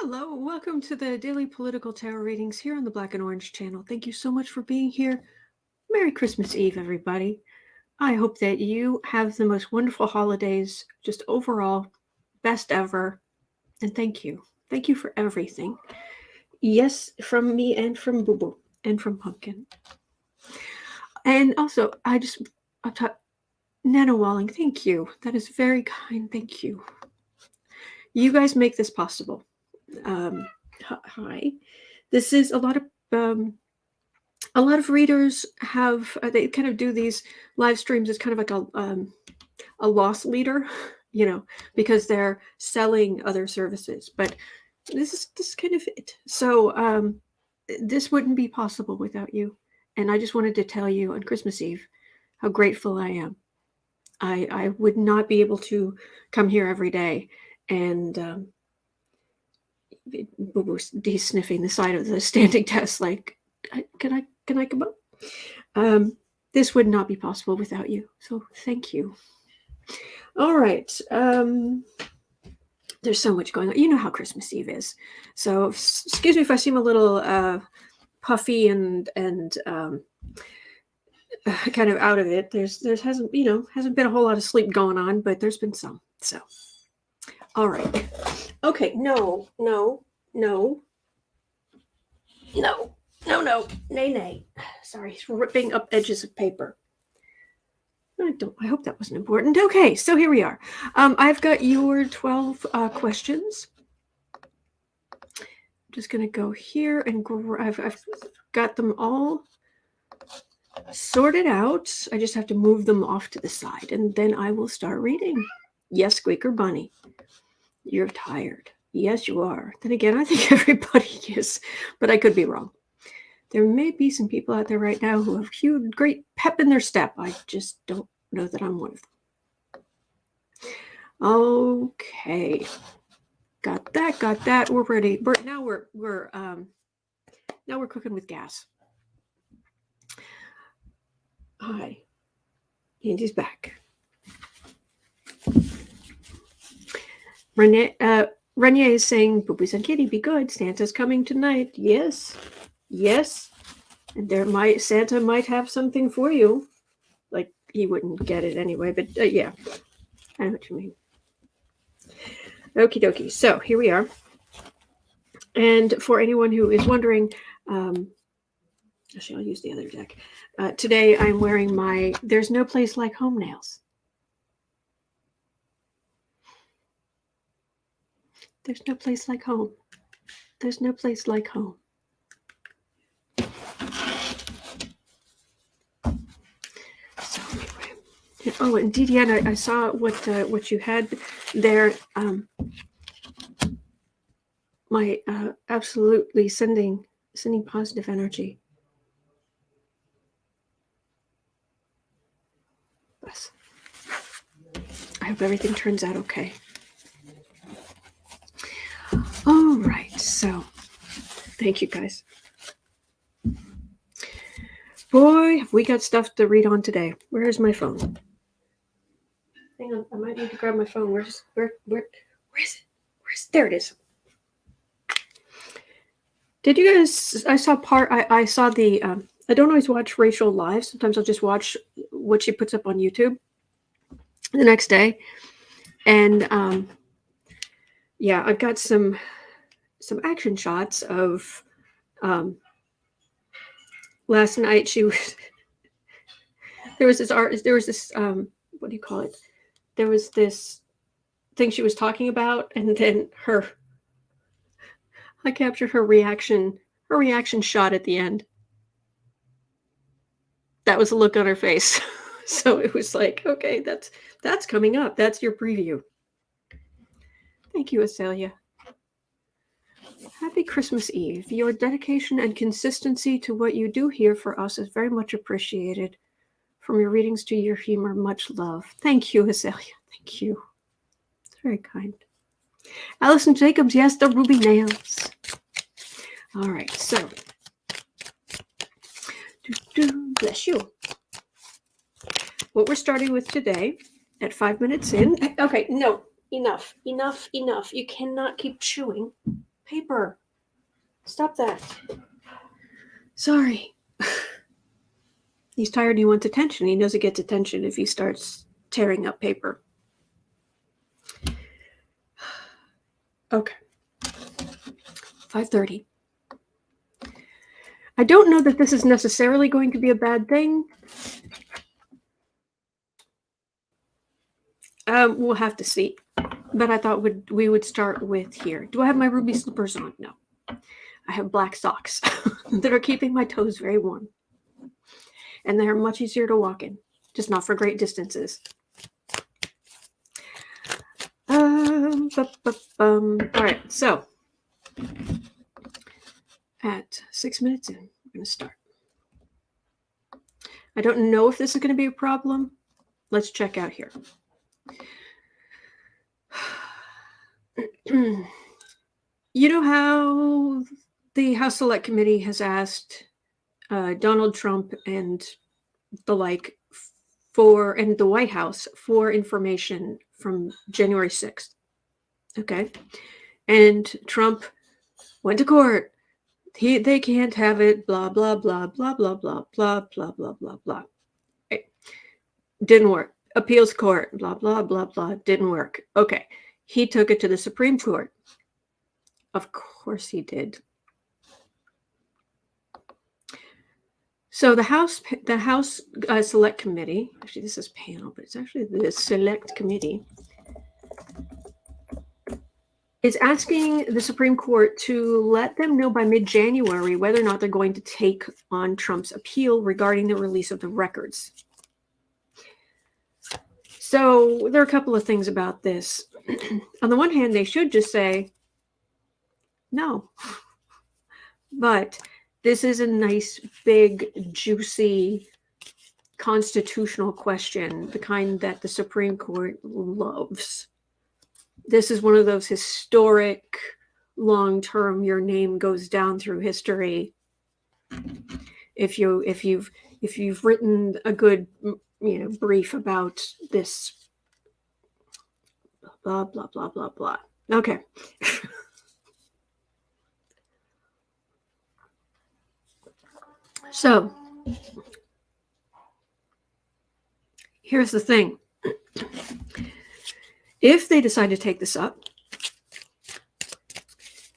Hello, welcome to the Daily Political Tarot Readings here on the Black and Orange channel. Thank you so much for being here. Merry Christmas Eve, everybody. I hope that you have the most wonderful holidays, just overall, best ever. And thank you. Thank you for everything. Yes, from me and from Boo Boo and from Pumpkin. And also, I'll talk, Nano Walling, thank you. That is very kind. Thank you. You guys make this possible. Hi. This is a lot of readers have they kind of do these live streams as kind of like a loss leader, because they're selling other services. But this is kind of it. So this wouldn't be possible without you. And I just wanted to tell you on Christmas Eve how grateful I am. I would not be able to come here every day and he's sniffing the side of the standing desk like, can I come up? This would not be possible without you. So thank you. All right. There's so much going on. You know how Christmas Eve is. So excuse me if I seem a little puffy and kind of out of it. There hasn't been a whole lot of sleep going on, but there's been some. So, all right. Okay, no, nay. Sorry, he's ripping up edges of paper. I hope that wasn't important. Okay, so here we are. I've got your 12 questions. I'm just gonna go here and I've got them all sorted out. I just have to move them off to the side, and then I will start reading. Yes, Squeaker Bunny. You're tired. Yes, you are. Then again, I think everybody is, but I could be wrong. There may be some people out there right now who have huge, great pep in their step. I just don't know that I'm one of them. Okay, got that. We're ready. Now we're cooking with gas. Hi, Andy's back. Renier is saying, Boobies and Kitty, be good. Santa's coming tonight. Yes. And Santa might have something for you. Like, he wouldn't get it anyway, but yeah. I know what you mean. Okie dokie. So, here we are. And for anyone who is wondering, actually, I'll use the other deck. Today, I'm wearing my There's No Place Like Home nails. There's no place like home. There's no place like home. So anyway. Oh, and Didiana, I saw what you had there. My absolutely sending positive energy. Bless. I hope everything turns out okay. All right, so thank you guys. Boy, have we got stuff to read on today. Where is my phone? Hang on, I might need to grab my phone. Where is it? There it is. Did you guys? I saw I saw the. I don't always watch Rachel live. Sometimes I'll just watch what she puts up on YouTube the next day, and yeah, I've got some action shots of last night. There was this what do you call it? There was this thing she was talking about, and then I captured her reaction shot at the end. That was the look on her face. So it was like, okay, that's coming up. That's your preview. Thank you, Azalea. Happy Christmas Eve. Your dedication and consistency to what you do here for us is very much appreciated. From your readings to your humor, much love. Thank you, Azalea. Thank you. It's very kind. Allison Jacobs, yes, the ruby nails. All right, so. Bless you. What we're starting with today at 5 minutes in. Okay, no. Enough. You cannot keep chewing Paper. Stop that. Sorry. He's tired. He wants attention. He knows he gets attention if he starts tearing up paper. Okay. 5:30. I don't know that this is necessarily going to be a bad thing. We'll have to see. But I thought we would start with here. Do I have my ruby slippers on? No. I have black socks that are keeping my toes very warm. And they are much easier to walk in, just not for great distances. All right, so at 6 minutes in, we're going to start. I don't know if this is going to be a problem. Let's check out here. You know how the House Select Committee has asked Donald Trump and the like and the White House for information from January 6th. Okay. And Trump went to court. They can't have it, blah, blah, blah, blah, blah, blah, blah, blah, blah, blah, blah. Didn't work. Appeals court, blah, blah, blah, blah, didn't work. Okay. He took it to the Supreme Court. Of course he did. So the House Select Committee, actually this is panel, but it's actually the Select Committee, is asking the Supreme Court to let them know by mid-January whether or not they're going to take on Trump's appeal regarding the release of the records. So there are a couple of things about this. On the one hand, they should just say no. But this is a nice, big, juicy constitutional question, the kind that the Supreme Court loves. This is one of those historic, long-term, your name goes down through history. If you've written a good, brief about this, blah blah blah blah blah. Okay. So here's the thing. If they decide to take this up,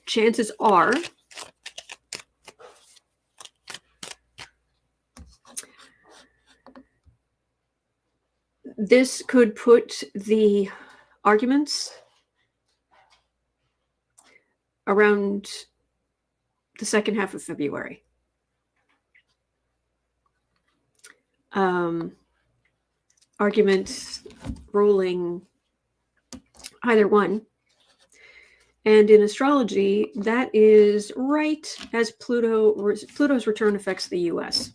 chances are this could put the arguments around the second half of February. Arguments, ruling, either one. And in astrology, that is right as Pluto's return affects the U.S.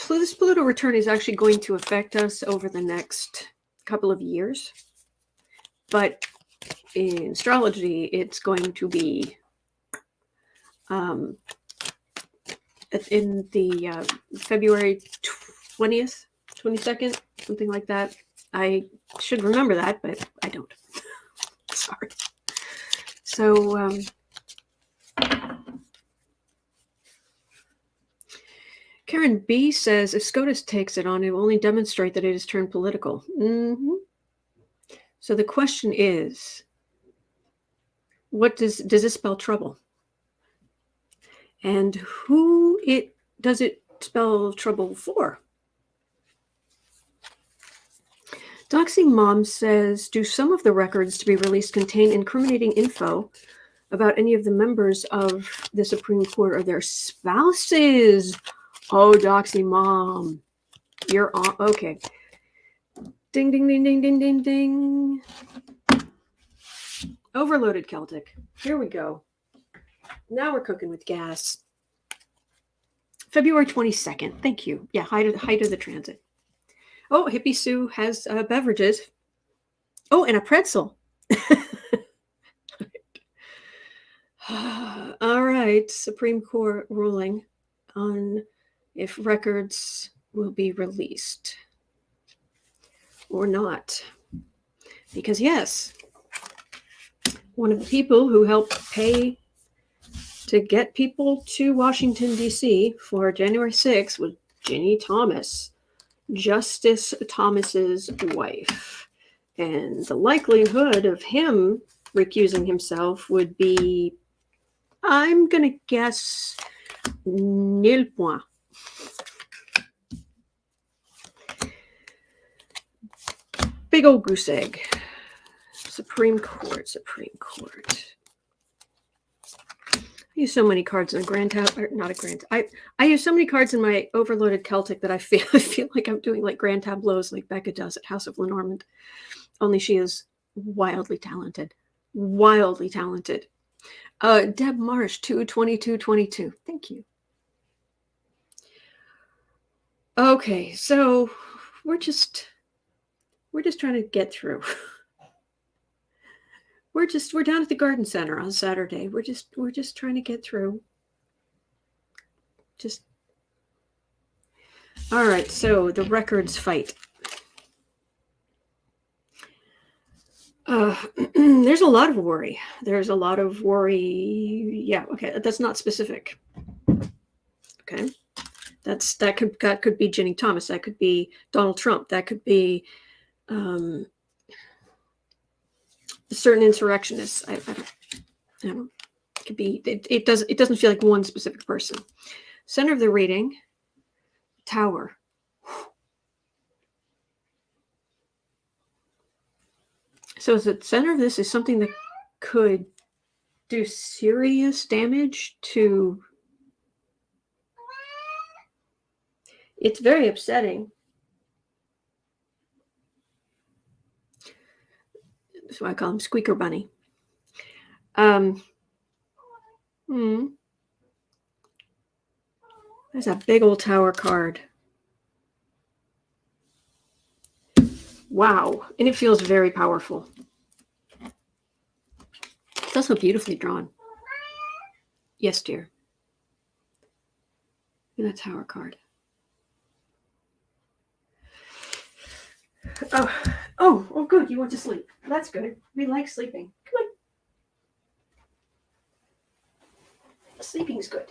This Pluto return is actually going to affect us over the next couple of years. But in astrology, it's going to be in the February 20th, 22nd, something like that. I should remember that, but I don't. Sorry. So, Karen B says, if SCOTUS takes it on, it will only demonstrate that it has turned political. Mm-hmm. So the question is, what does this spell trouble? And who does it spell trouble for? Doxy Mom says, do some of the records to be released contain incriminating info about any of the members of the Supreme Court or their spouses? Oh, Doxy Mom, you're on. Okay. Ding, ding, ding, ding, ding, ding, ding. Overloaded Celtic. Here we go. Now we're cooking with gas. February 22nd. Thank you. Yeah, height of the transit. Oh, Hippie Sue has beverages. Oh, and a pretzel. All right. Supreme Court ruling on if records will be released or not. Because yes, one of the people who helped pay to get people to Washington, D.C. for January 6th was Ginny Thomas, Justice Thomas's wife. And the likelihood of him recusing himself would be, I'm going to guess, nil point. Big old goose egg. Supreme Court. I use so many cards in a grand tower, or not a grand. I use so many cards in my overloaded Celtic that I feel like I'm doing like grand tableaus like Becca does at House of Lenormand. Only she is wildly talented. Wildly talented. Deb Marsh, 22222. Thank you. Okay, so we're just trying to get through. We're down at the Garden Center on Saturday. We're just trying to get through. All right, so the records fight. There's a lot of worry. Yeah, okay, that's not specific. Okay. That could be Ginny Thomas, that could be Donald Trump, that could be certain insurrectionists. I don't know. It could be. It doesn't feel like one specific person. Center of the reading, Tower. So the center of this is something that could do serious damage to. It's very upsetting. That's why I call him Squeaker Bunny. There's a big old Tower card. Wow. And it feels very powerful. It's also beautifully drawn. Yes, dear. And that Tower card. Oh, good. You want to sleep. That's good. We like sleeping. Come on. Sleeping's good.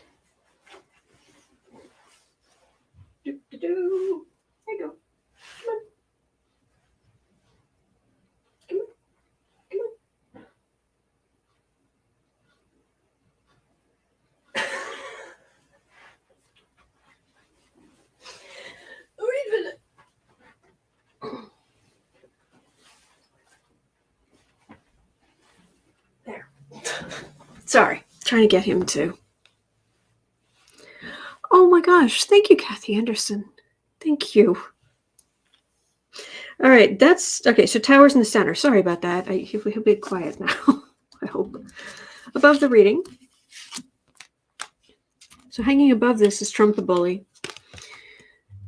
There you go. Come on. Wait a minute. There. Sorry. Trying to get him to. Oh my gosh. Thank you, Kathy Anderson. Thank you. All right. That's okay. So Tower's in the center. Sorry about that. He'll be quiet now. I hope. Above the reading. So hanging above this is Trump the Bully.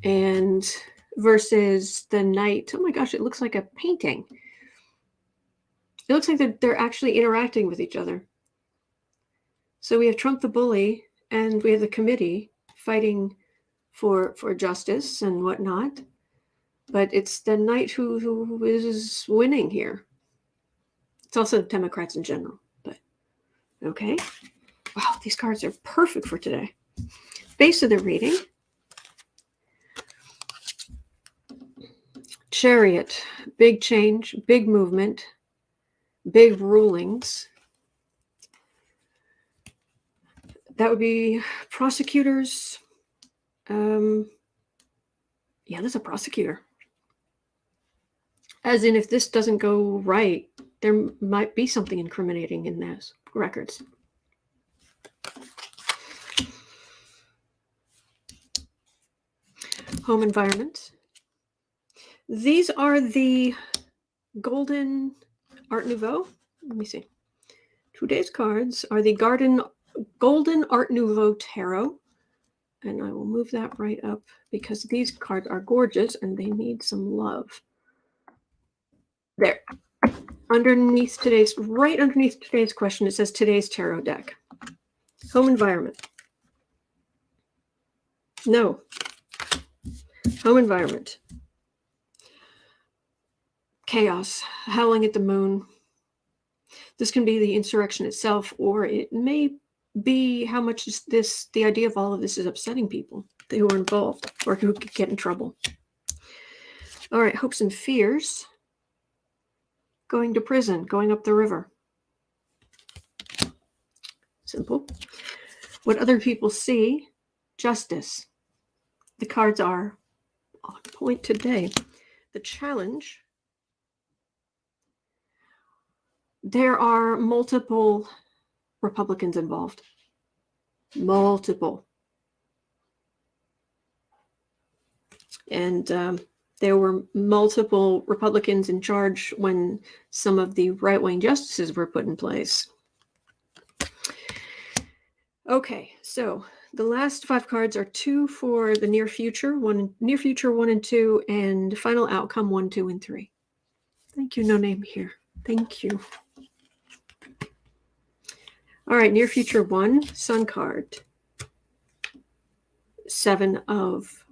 And versus the Knight. Oh my gosh, it looks like a painting. It looks like they're actually interacting with each other. So we have Trump the Bully and we have the committee fighting for justice and whatnot. But it's the Knight who is winning here. It's also Democrats in general. But okay. Wow, these cards are perfect for today. Base of the reading. Chariot, big change, big movement, big rulings. That would be prosecutors. Yeah, there's a prosecutor. As in, if this doesn't go right, there might be something incriminating in those records. Home environment. These are the Golden Art Nouveau. Let me see. Today's cards are the Golden Art Nouveau Tarot. And I will move that right up because these cards are gorgeous and they need some love. There. Right underneath today's question, it says today's tarot deck. Home environment. No. Home environment. Chaos, howling at the moon. This can be the insurrection itself, or it may be how much the idea of all of this is upsetting people who are involved or who could get in trouble. All right, hopes and fears. Going to prison, going up the river. Simple. What other people see, justice. The cards are on point today. The challenge. There are multiple Republicans involved. Multiple. And there were multiple Republicans in charge when some of the right-wing justices were put in place. Okay, so the last 5 cards are 2 for the near future, 1 and 2, and final outcome 1, 2, and 3. Thank you, no name here. Thank you. All right, near future 1, Sun card. 7 of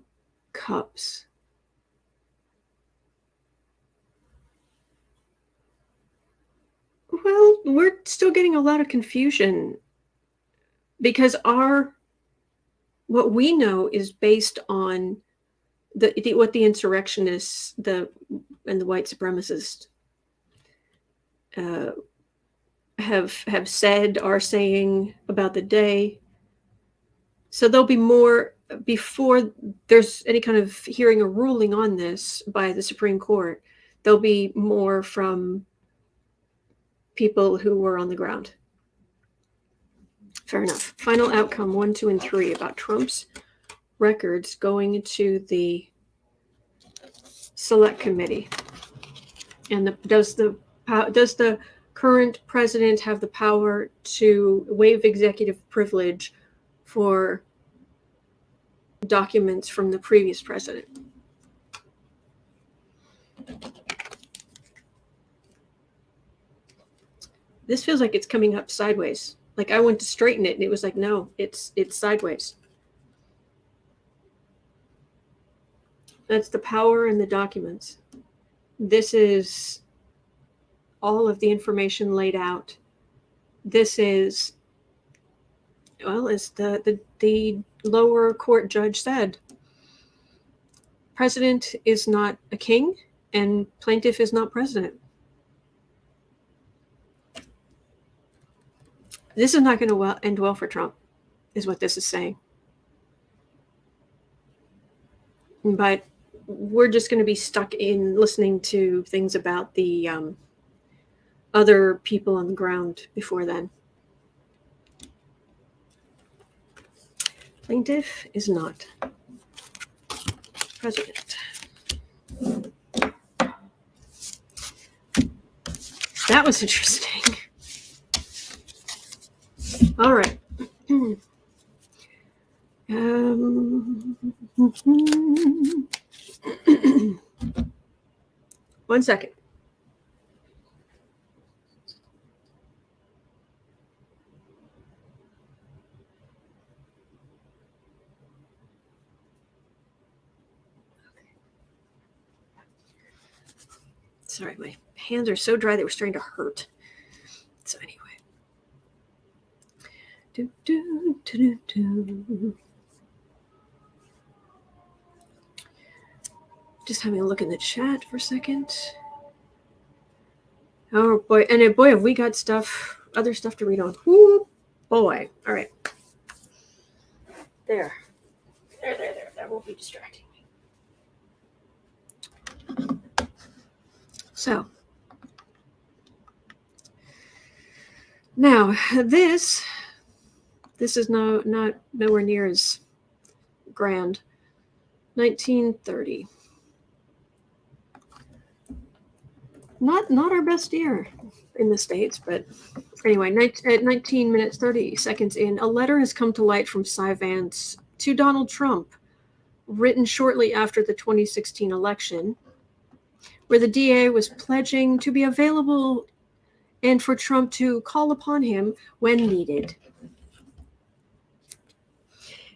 Cups. Well, we're still getting a lot of confusion because what we know is based on what the insurrectionists and the white supremacists have said, are saying about the day. So there'll be more before there's any kind of hearing or ruling on this by the Supreme Court. There'll be more from people who were on the ground. Fair enough. Final outcome 1, 2, and 3 about Trump's records going to the Select Committee. And does the current president have the power to waive executive privilege for documents from the previous president? This feels like it's coming up sideways. Like I went to straighten it and it was like, no, it's sideways. That's the power in the documents. This is all of the information laid out. This is, well, as the lower court judge said, president is not a king and plaintiff is not president. This is not going to end well for Trump, is what this is saying. But we're just going to be stuck in listening to things about the other people on the ground before then. Plaintiff is not president. That was interesting. All right. One second. Sorry, my hands are so dry they were starting to hurt. So anyway. Just having a look in the chat for a second. Oh boy, and boy, have we got other stuff to read on. Whoo, boy. All right. There. That won't be distracting me. So, now this is not nowhere near as grand. 1930. Not our best year in the States, but anyway, at 19 minutes 30 seconds in, a letter has come to light from Cy Vance to Donald Trump, written shortly after the 2016 election, where the DA was pledging to be available and for Trump to call upon him when needed.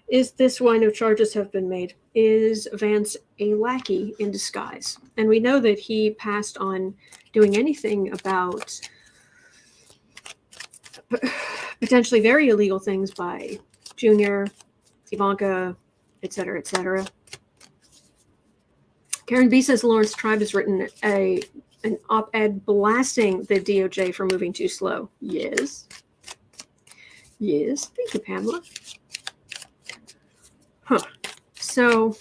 Is this why no charges have been made? Is Vance a lackey in disguise? And we know that he passed on doing anything about potentially very illegal things by Junior, Ivanka, etc., etc. Karen B says Lawrence Tribe has written an op-ed blasting the DOJ for moving too slow. Yes. Yes. Thank you, Pamela. Huh. So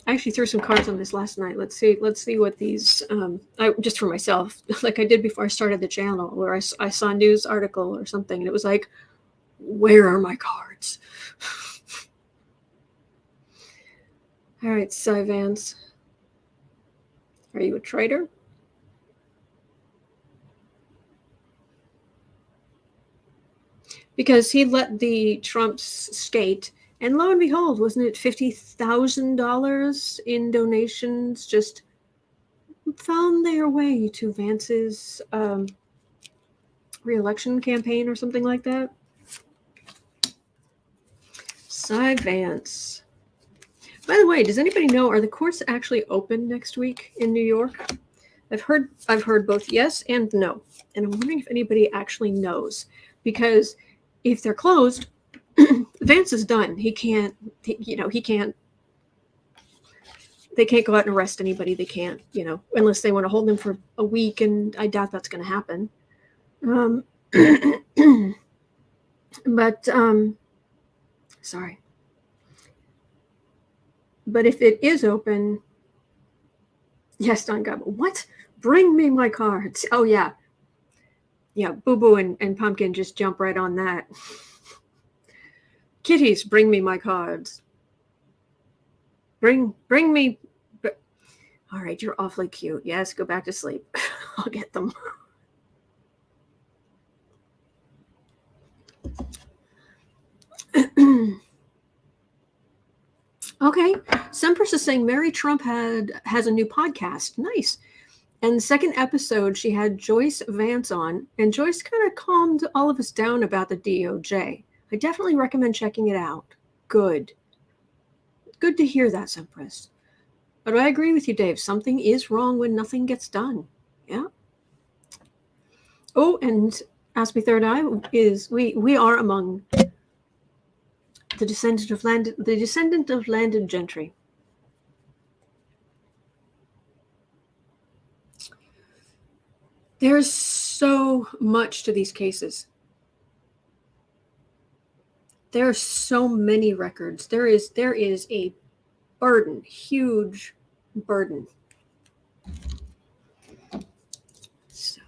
I actually threw some cards on this last night. Let's see what these, just for myself, like I did before I started the channel, where I saw a news article or something, and it was like, where are my cards? All right, Cy Vance. Are you a traitor? Because he let the Trumps skate. And lo and behold, wasn't it $50,000 in donations just found their way to Vance's re-election campaign or something like that? Cy Vance. By the way, does anybody know, are the courts actually open next week in New York? I've heard both yes and no. And I'm wondering if anybody actually knows. Because if they're closed, Vance is done. He can't, they can't go out and arrest anybody. They can't, unless they want to hold him for a week, and I doubt that's going to happen. Sorry. But if it is open, yes, Don Gobble, what? Bring me my cards. Oh, yeah. Yeah, Boo Boo and Pumpkin just jump right on that. Kitties, bring me my cards. Bring me. All right, you're awfully cute. Yes, go back to sleep. I'll get them. Okay, some person saying Mary Trump has a new podcast. Nice. And the second episode, she had Joyce Vance on, and Joyce kind of calmed all of us down about the DOJ. I definitely recommend checking it out. Good to hear that, Empress. But I agree with you, Dave. Something is wrong when nothing gets done. Yeah. Oh, and Ask Me Third Eye is we are among the descendant of landed gentry. There's so much to these cases. There are so many records. There is a burden, huge burden. So,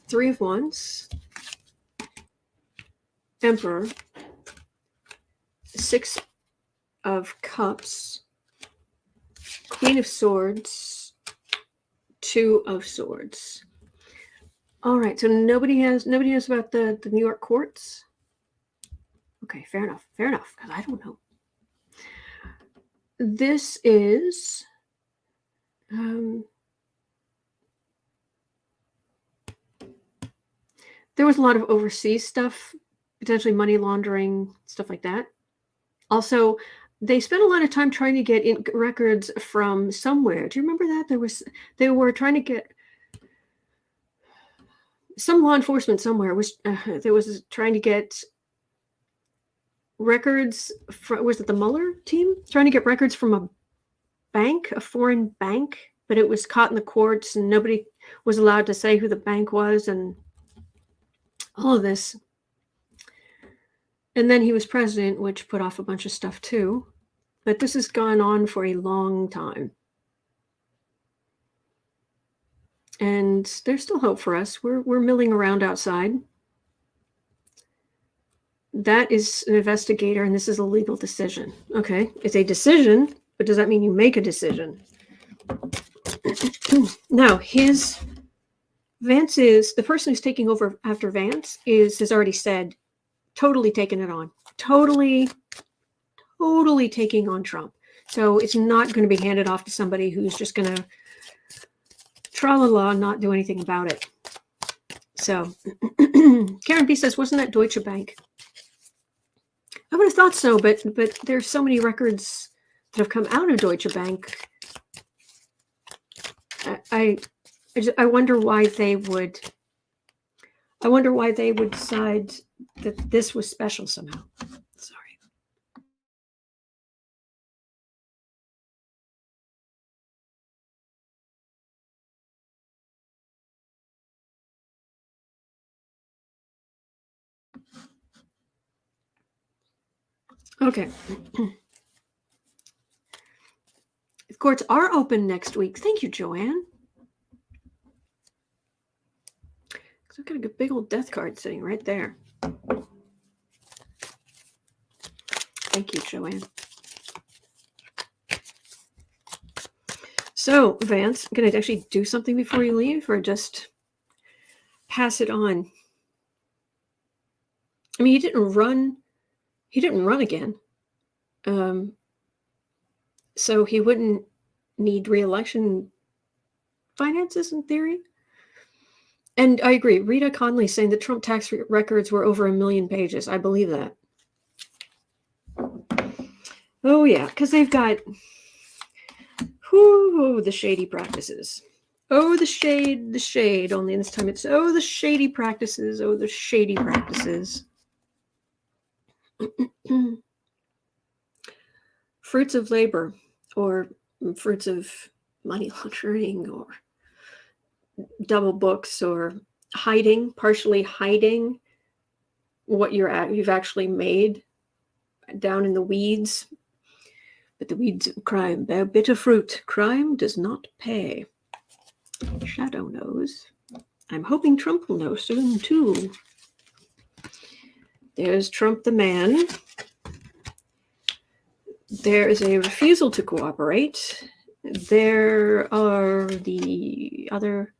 Three of Wands, Emperor, Six of Cups, Queen of Swords, Two of Swords. All right, so nobody knows about the New York courts? Okay, fair enough, because I don't know. This is there was a lot of overseas stuff, potentially money laundering, stuff like that. Also, they spent a lot of time trying to get in records from somewhere. Do you remember that? They were trying to get some law enforcement somewhere was trying to get records from, was it the Mueller team? Trying to get records from a bank, a foreign bank, but it was caught in the courts and nobody was allowed to say who the bank was and all of this. And then he was president, which put off a bunch of stuff too. But this has gone on for a long time. And there's still hope for us. We're milling around outside. That is an investigator, and this is a legal decision. Okay, it's a decision, but does that mean you make a decision? Now, Vance is, the person who's taking over after Vance has already said, totally taken it on. Totally taking on Trump. So it's not going to be handed off to somebody who's just going to tra-la-la and not do anything about it. So Karen B says, wasn't that Deutsche Bank? I would have thought so, but there's so many records that have come out of Deutsche Bank I wonder why they would. I wonder why they would decide that this was special somehow. Sorry. Okay. The courts are open next week. Thank you, Joanne. I've got a big old death card sitting right there. Thank you, Joanne. So, Vance, I'm going to actually do something before you leave, or just pass it on? I mean, he didn't run. He didn't run again. So he wouldn't need re-election finances in theory. And I agree. Rita Conley saying that Trump tax records were over 1 million pages. I believe that. Oh, yeah, because they've got the shady practices. Oh, the shade. Only this time it's, oh, the shady practices. Oh, the shady practices. Fruits of labor, or fruits of money laundering, or double books, or partially hiding what you've actually made down in the weeds. But the weeds of crime bear bitter fruit. Crime does not pay. Shadow knows. I'm hoping Trump will know soon, too. There's Trump the man. There is a refusal to cooperate. There are the other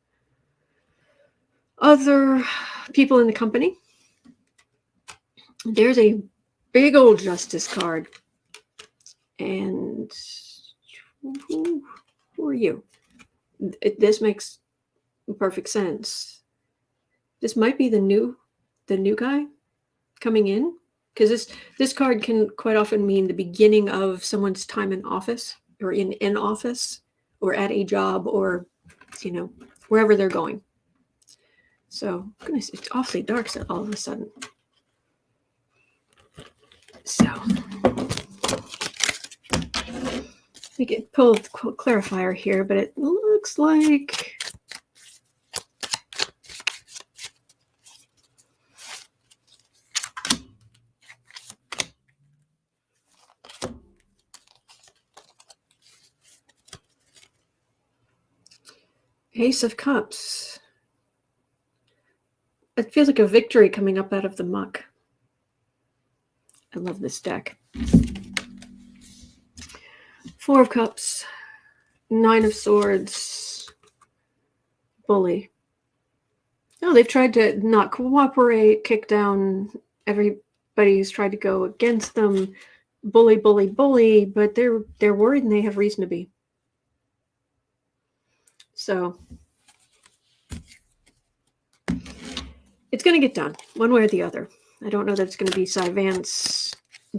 people in the company. There's a big old justice card. And who are you? This makes perfect sense. This might be the new guy coming in, because this card can quite often mean the beginning of someone's time in office, or in office, or at a job, or wherever they're going. So goodness, it's awfully dark all of a sudden. So we could pull the clarifier here, but it looks like Ace of Cups. It feels like a victory coming up out of the muck. I love this deck. Four of Cups, Nine of Swords, Bully. No, they've tried to not cooperate, kick down everybody who's tried to go against them, bully, but they're worried and they have reason to be. So it's going to get done, one way or the other. I don't know that it's going to be Cy Vance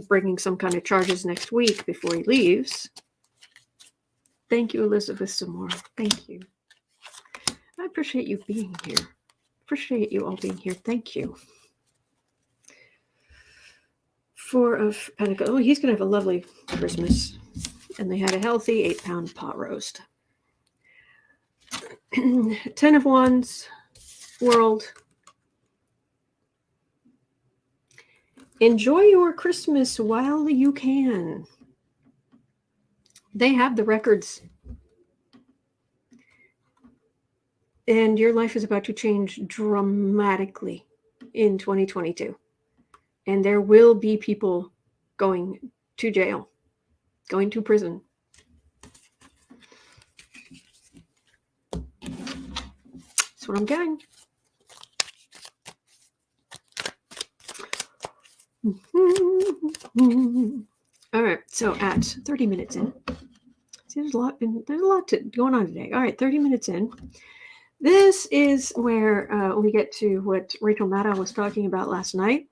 bringing some kind of charges next week before he leaves. Thank you, Elizabeth, some more. Thank you. I appreciate you being here. Appreciate you all being here. Thank you. Four of Pentacles. Oh, he's going to have a lovely Christmas. And they had a healthy 8-pound pot roast. 10 of Wands, World. Enjoy your Christmas while you can. They have the records. And your life is about to change dramatically in 2022. And there will be people going to jail, going to prison. That's what I'm getting. All right, so at 30 minutes in, see, there's a lot going on today. All right, 30 minutes in. This is where we get to what Rachel Maddow was talking about last night.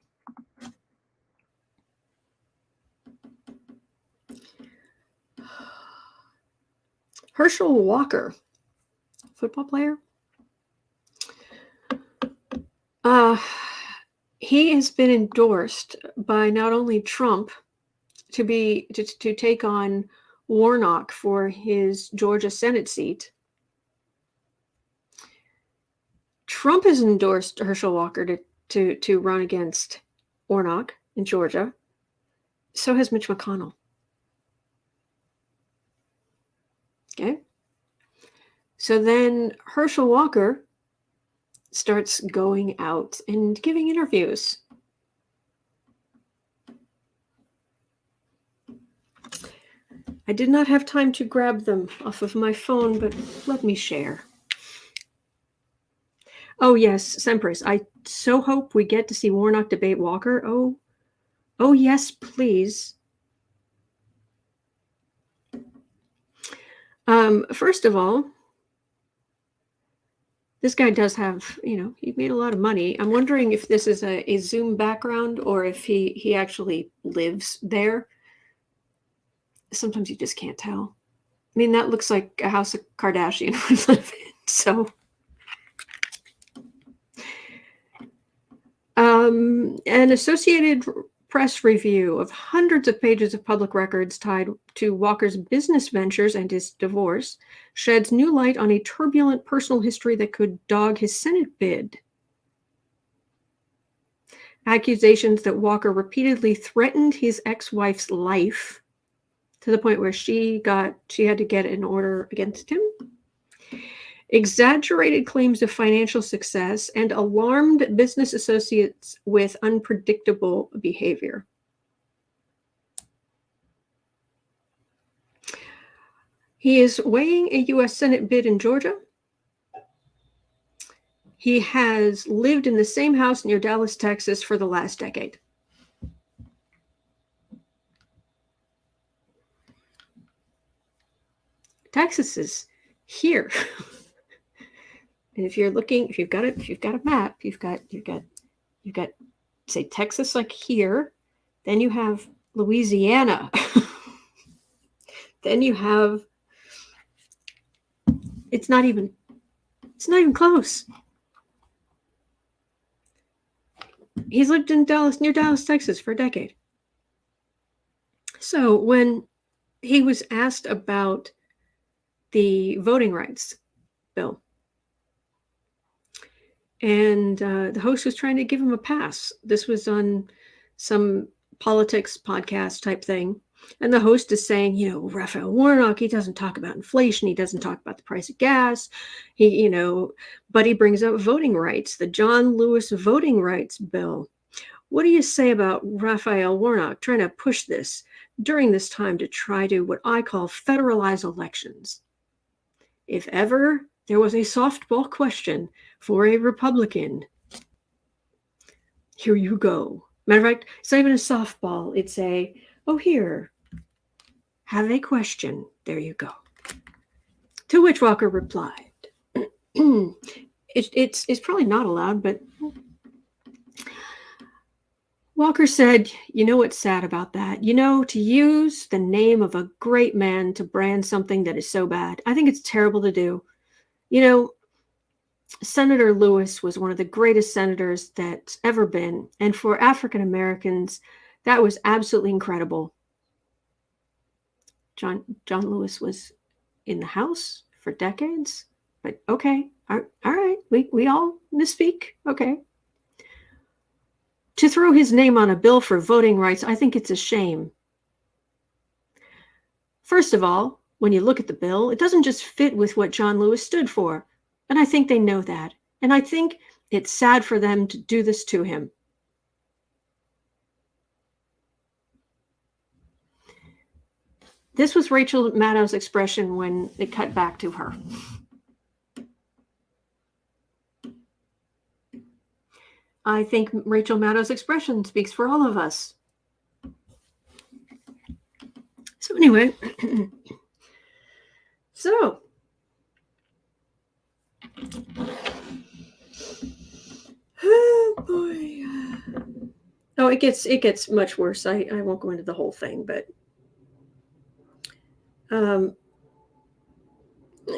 Herschel Walker football player. He has been endorsed by not only Trump to take on Warnock for his Georgia Senate seat. Trump has endorsed Herschel Walker to run against Warnock in Georgia. So has Mitch McConnell. Okay. So then Herschel Walker starts going out and giving interviews. I did not have time to grab them off of my phone, but let me share. Oh, yes, Sempris. I so hope we get to see Warnock debate Walker. Oh, yes, please. First of all, this guy does have, he made a lot of money. I'm wondering if this is a Zoom background or if he actually lives there. Sometimes you just can't tell. I mean, that looks like a house of Kardashian would live in, so. An Associated Press review of hundreds of pages of public records tied to Walker's business ventures and his divorce sheds new light on a turbulent personal history that could dog his Senate bid. Accusations that Walker repeatedly threatened his ex-wife's life to the point where she had to get an order against him. Exaggerated claims of financial success and alarmed business associates with unpredictable behavior. He is weighing a U.S. Senate bid in Georgia. He has lived in the same house near Dallas, Texas for the last decade. Texas is here. And if you've got a map, you've got say Texas like here, then you have Louisiana. Then you have it's not even close. He's lived in near Dallas, Texas for a decade. So when he was asked about the voting rights bill, and the host was trying to give him a pass. This was on some politics podcast type thing. And the host is saying, Raphael Warnock, he doesn't talk about inflation. He doesn't talk about the price of gas. But he brings up voting rights, the John Lewis voting rights bill. What do you say about Raphael Warnock trying to push this during this time to try to what I call federalize elections? If ever there was a softball question for a Republican, here you go. Matter of fact, it's not even a softball. It's here, have a question. There you go. To which Walker replied, it's probably not allowed, but Walker said, what's sad about that? To use the name of a great man to brand something that is so bad, I think it's terrible to do. Senator Lewis was one of the greatest senators that's ever been. And for African Americans, that was absolutely incredible. John Lewis was in the House for decades, but okay. All right. We all misspeak. Okay. To throw his name on a bill for voting rights, I think it's a shame. First of all, when you look at the bill, it doesn't just fit with what John Lewis stood for. And I think they know that. And I think it's sad for them to do this to him. This was Rachel Maddow's expression when it cut back to her. I think Rachel Maddow's expression speaks for all of us. So anyway, oh boy. Oh, it gets much worse. I won't go into the whole thing, but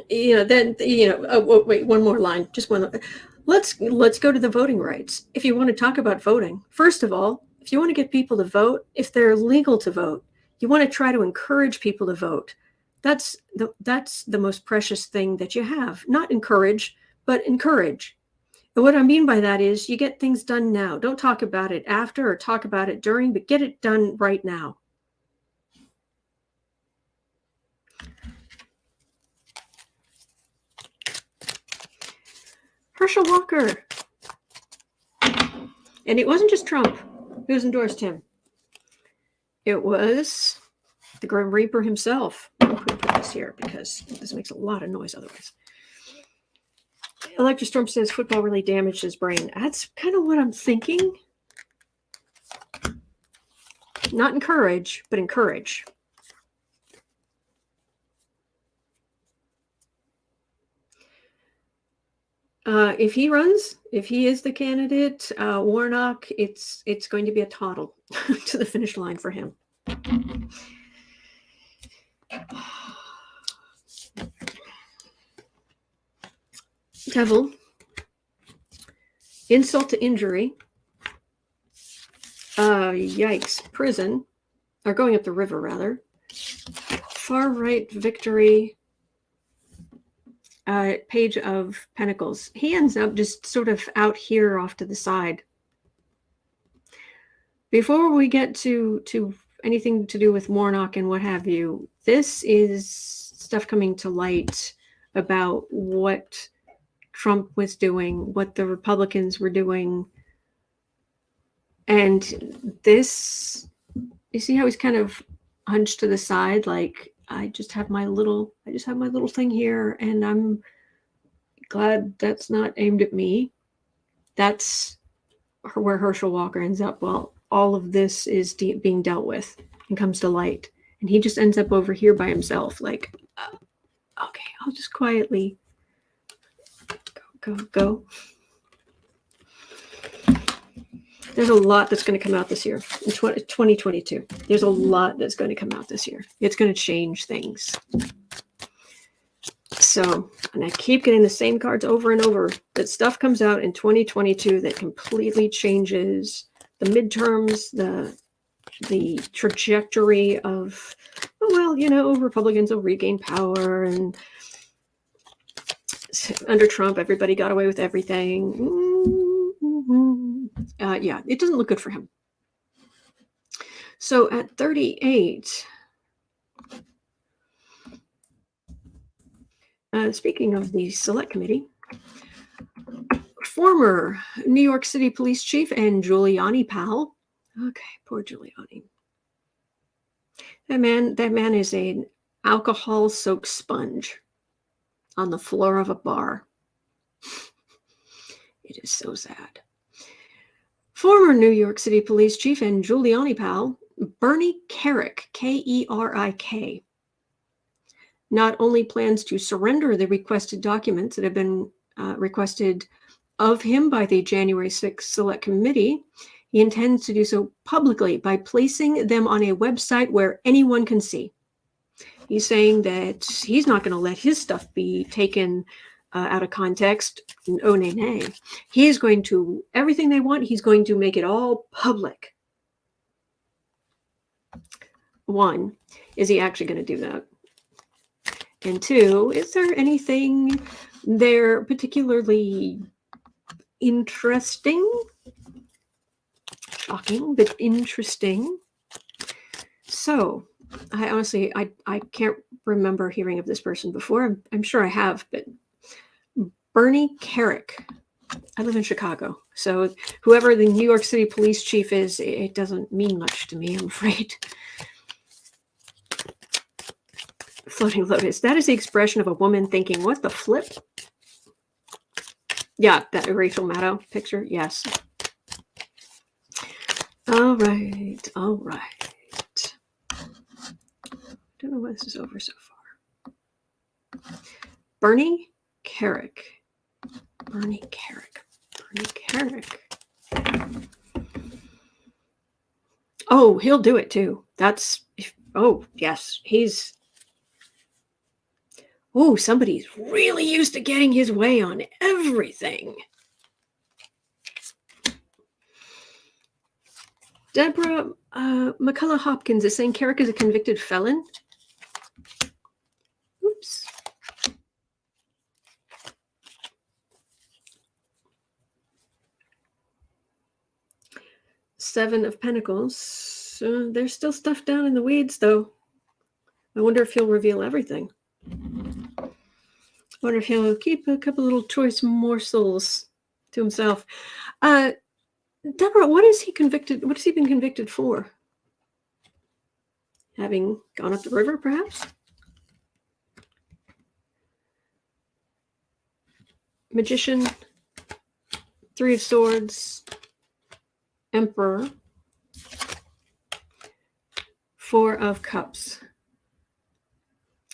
Then, oh, wait, one more line, just one. Let's go to the voting rights. If you want to talk about voting, first of all, if you want to get people to vote, if they're legal to vote, you want to try to encourage people to vote. That's the most precious thing that you have. Not encourage, but encourage. And what I mean by that is you get things done now. Don't talk about it after or talk about it during, but get it done right now. Herschel Walker. And it wasn't just Trump who's endorsed him. It was the Grim Reaper himself. I'm going to put this here because this makes a lot of noise otherwise. Electra Storm says football really damaged his brain. That's kind of what I'm thinking. Not encourage, but encourage. If he runs, if he is the candidate, Warnock, it's going to be a toddle to the finish line for him. Devil, insult to injury. Yikes, prison, or going up the river rather. Far right victory. Page of Pentacles. He ends up just sort of out here off to the side. Before we get to anything to do with Warnock and what have you, this is stuff coming to light about what Trump was doing, what the Republicans were doing. And this, you see how he's kind of hunched to the side, like, I just have my little thing here, and I'm glad that's not aimed at me. That's where Herschel Walker ends up. Well, all of this is being dealt with and comes to light, and he just ends up over here by himself, like, okay, I'll just quietly go. There's a lot that's going to come out this year in 2022. There's a lot that's going to come out this year. It's going to change things. So, and I keep getting the same cards over and over, that stuff comes out in 2022 that completely changes the midterms, the trajectory of, Republicans will regain power, and under Trump, everybody got away with everything. It doesn't look good for him. So at 38, speaking of the Select Committee, former New York City Police Chief and Giuliani pal. Okay, poor Giuliani. That man is an alcohol-soaked sponge on the floor of a bar. It is so sad. Former New York City Police Chief and Giuliani pal, Bernie Kerik, Kerik, not only plans to surrender the requested documents that have been requested of him by the January 6th Select Committee, he intends to do so publicly by placing them on a website where anyone can see. He's saying that he's not going to let his stuff be taken out of context. Oh, nay. He's going to, everything they want, he's going to make it all public. One, is he actually going to do that? And two, is there anything there particularly interesting? Shocking, but interesting. So, I honestly, I can't remember hearing of this person before. I'm sure I have, but Bernie Kerik. I live in Chicago, so whoever the New York City police chief is, it doesn't mean much to me, I'm afraid. Floating Lotus. That is the expression of a woman thinking, what the flip? Yeah, that Rachel Maddow picture. Yes. All right. Don't know why this is over so far. Bernie Kerik. Oh, he'll do it too. Oh, yes. Oh, somebody's really used to getting his way on everything. Deborah McCullough Hopkins is saying Kerik is a convicted felon. Oops. Seven of Pentacles. There's still stuff down in the weeds, though. I wonder if he'll reveal everything. I wonder if he'll keep a couple little choice morsels to himself. Deborah, what is he convicted? What has he been convicted for? Having gone up the river, perhaps? Magician, Three of Swords, Emperor, Four of Cups.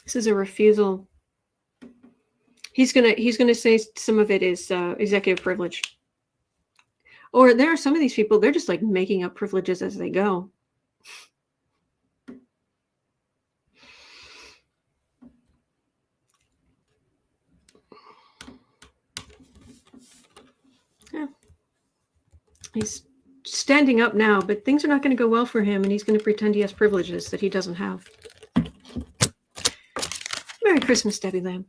This is a refusal. He's gonna say some of it is executive privilege. Or there are some of these people, they're just like making up privileges as they go. Yeah. He's standing up now, but things are not going to go well for him, and he's going to pretend he has privileges that he doesn't have. Merry Christmas, Debbie Lamb.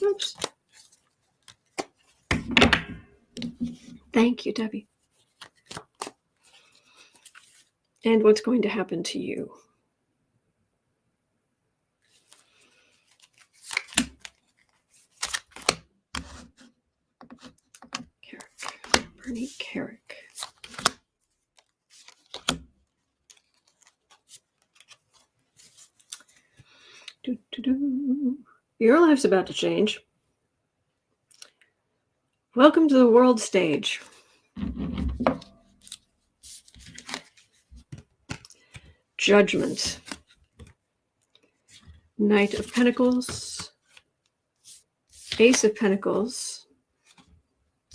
Oops. Thank you, Debbie. And what's going to happen to you? Kerik. Bernie Kerik. Your life's about to change. Welcome to the world stage. Judgment. Knight of Pentacles. Ace of Pentacles.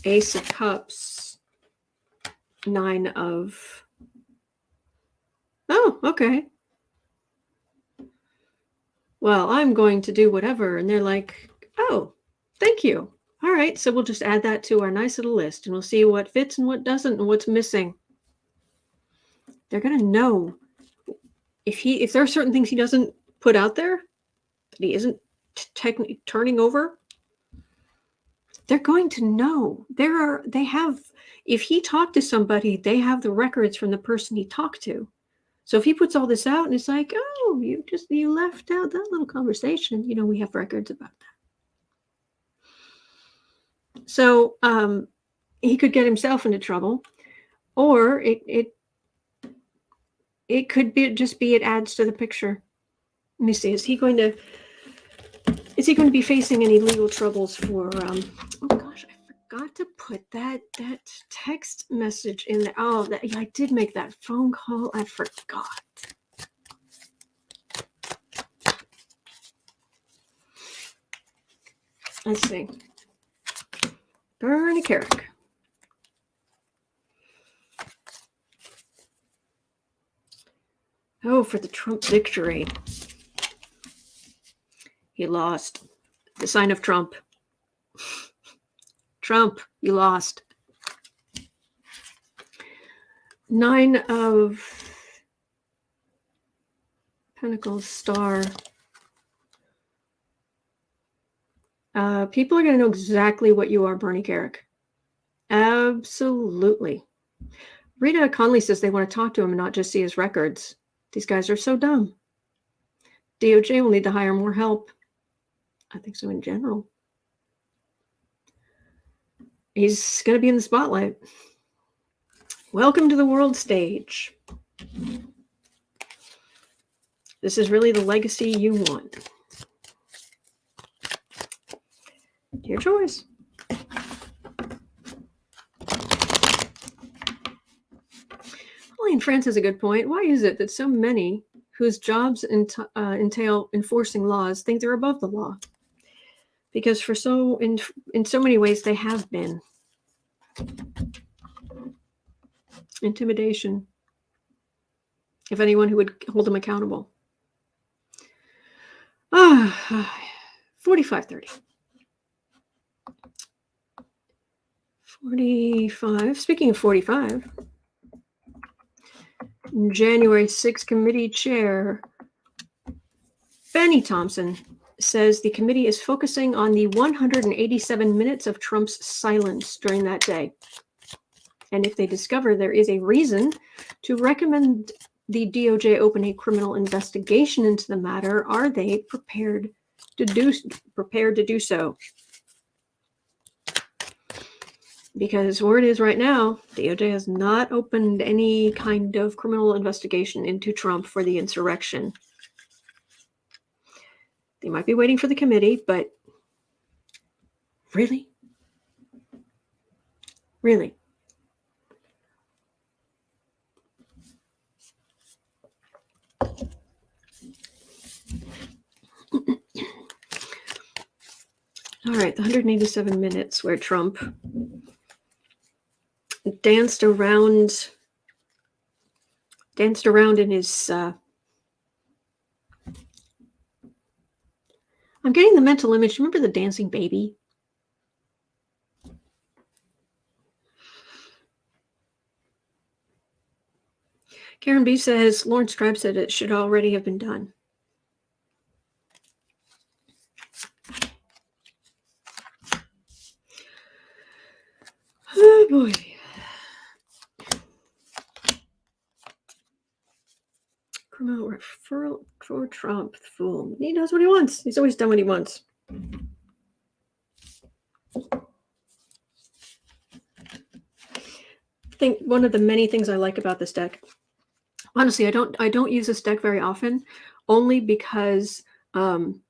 Ace of Cups. Nine of... Oh, okay. Well, I'm going to do whatever. And they're like, oh, thank you. All right, so we'll just add that to our nice little list, and we'll see what fits and what doesn't and what's missing. They're going to know if there are certain things he doesn't put out there that he isn't turning over. They're going to know. If he talked to somebody, they have the records from the person he talked to. So if he puts all this out and it's like, oh, you left out that little conversation, we have records about that. So he could get himself into trouble, or it could be it adds to the picture. Let me see. Is he going to be facing any legal troubles for? Oh gosh, I forgot to put that text message in there. Oh, I did make that phone call. I forgot. Let's see. Bernie Kerik. Oh, for the Trump victory. He lost. The sign of Trump. Trump, you lost. Nine of Pentacles, Star. People are going to know exactly what you are, Bernie Kerik. Absolutely. Rita Conley says they want to talk to him and not just see his records. These guys are so dumb. DOJ will need to hire more help. I think so in general. He's going to be in the spotlight. Welcome to the world stage. This is really the legacy you want. Your choice. Pauline France has a good point. Why is it that so many whose jobs entail enforcing laws think they're above the law. Because in so many ways they have been. Intimidation of anyone who would hold them accountable. 45:30. 45. Speaking of 45, January 6th Committee Chair Bennie Thompson says the committee is focusing on the 187 minutes of Trump's silence during that day. And if they discover there is a reason to recommend the DOJ open a criminal investigation into the matter, are they prepared to do so? Because where it is right now, DOJ has not opened any kind of criminal investigation into Trump for the insurrection. They might be waiting for the committee, but really? Really? All right, the 187 minutes where Trump danced around in his I'm getting the mental image. Remember the dancing baby? Karen B says Lawrence Tribe said it should already have been done. Oh boy. Criminal referral for Trump, the fool. He knows what he wants. He's always done what he wants. I think one of the many things I like about this deck, honestly, I don't use this deck very often, only because someone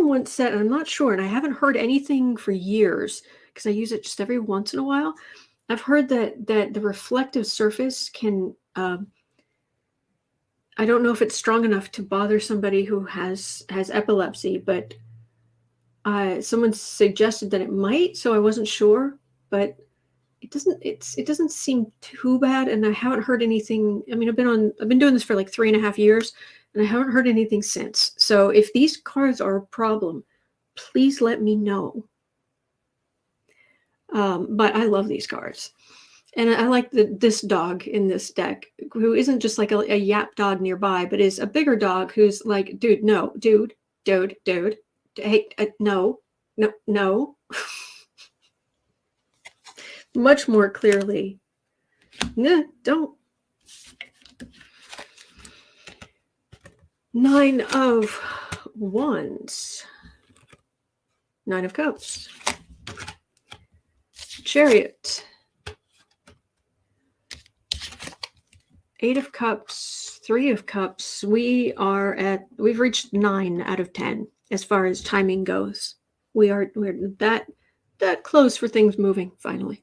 once said, and I'm not sure, and I haven't heard anything for years because I use it just every once in a while. I've heard that the reflective surface can, I don't know if it's strong enough to bother somebody who has epilepsy, but someone suggested that it might, so I wasn't sure, but it doesn't seem too bad, and I haven't heard anything. I mean, I've been doing this for like 3.5 years, and I haven't heard anything since. So if these cards are a problem, please let me know. But I love these cards. And I like this dog in this deck, who isn't just like a yap dog nearby, but is a bigger dog who's like, dude, no, dude, hey, no. Much more clearly. Nah, don't. 9 of Wands. 9 of Cups. Chariot. 8 of Cups, 3 of Cups. We've reached 9 out of 10 as far as timing goes. We're that close for things moving finally.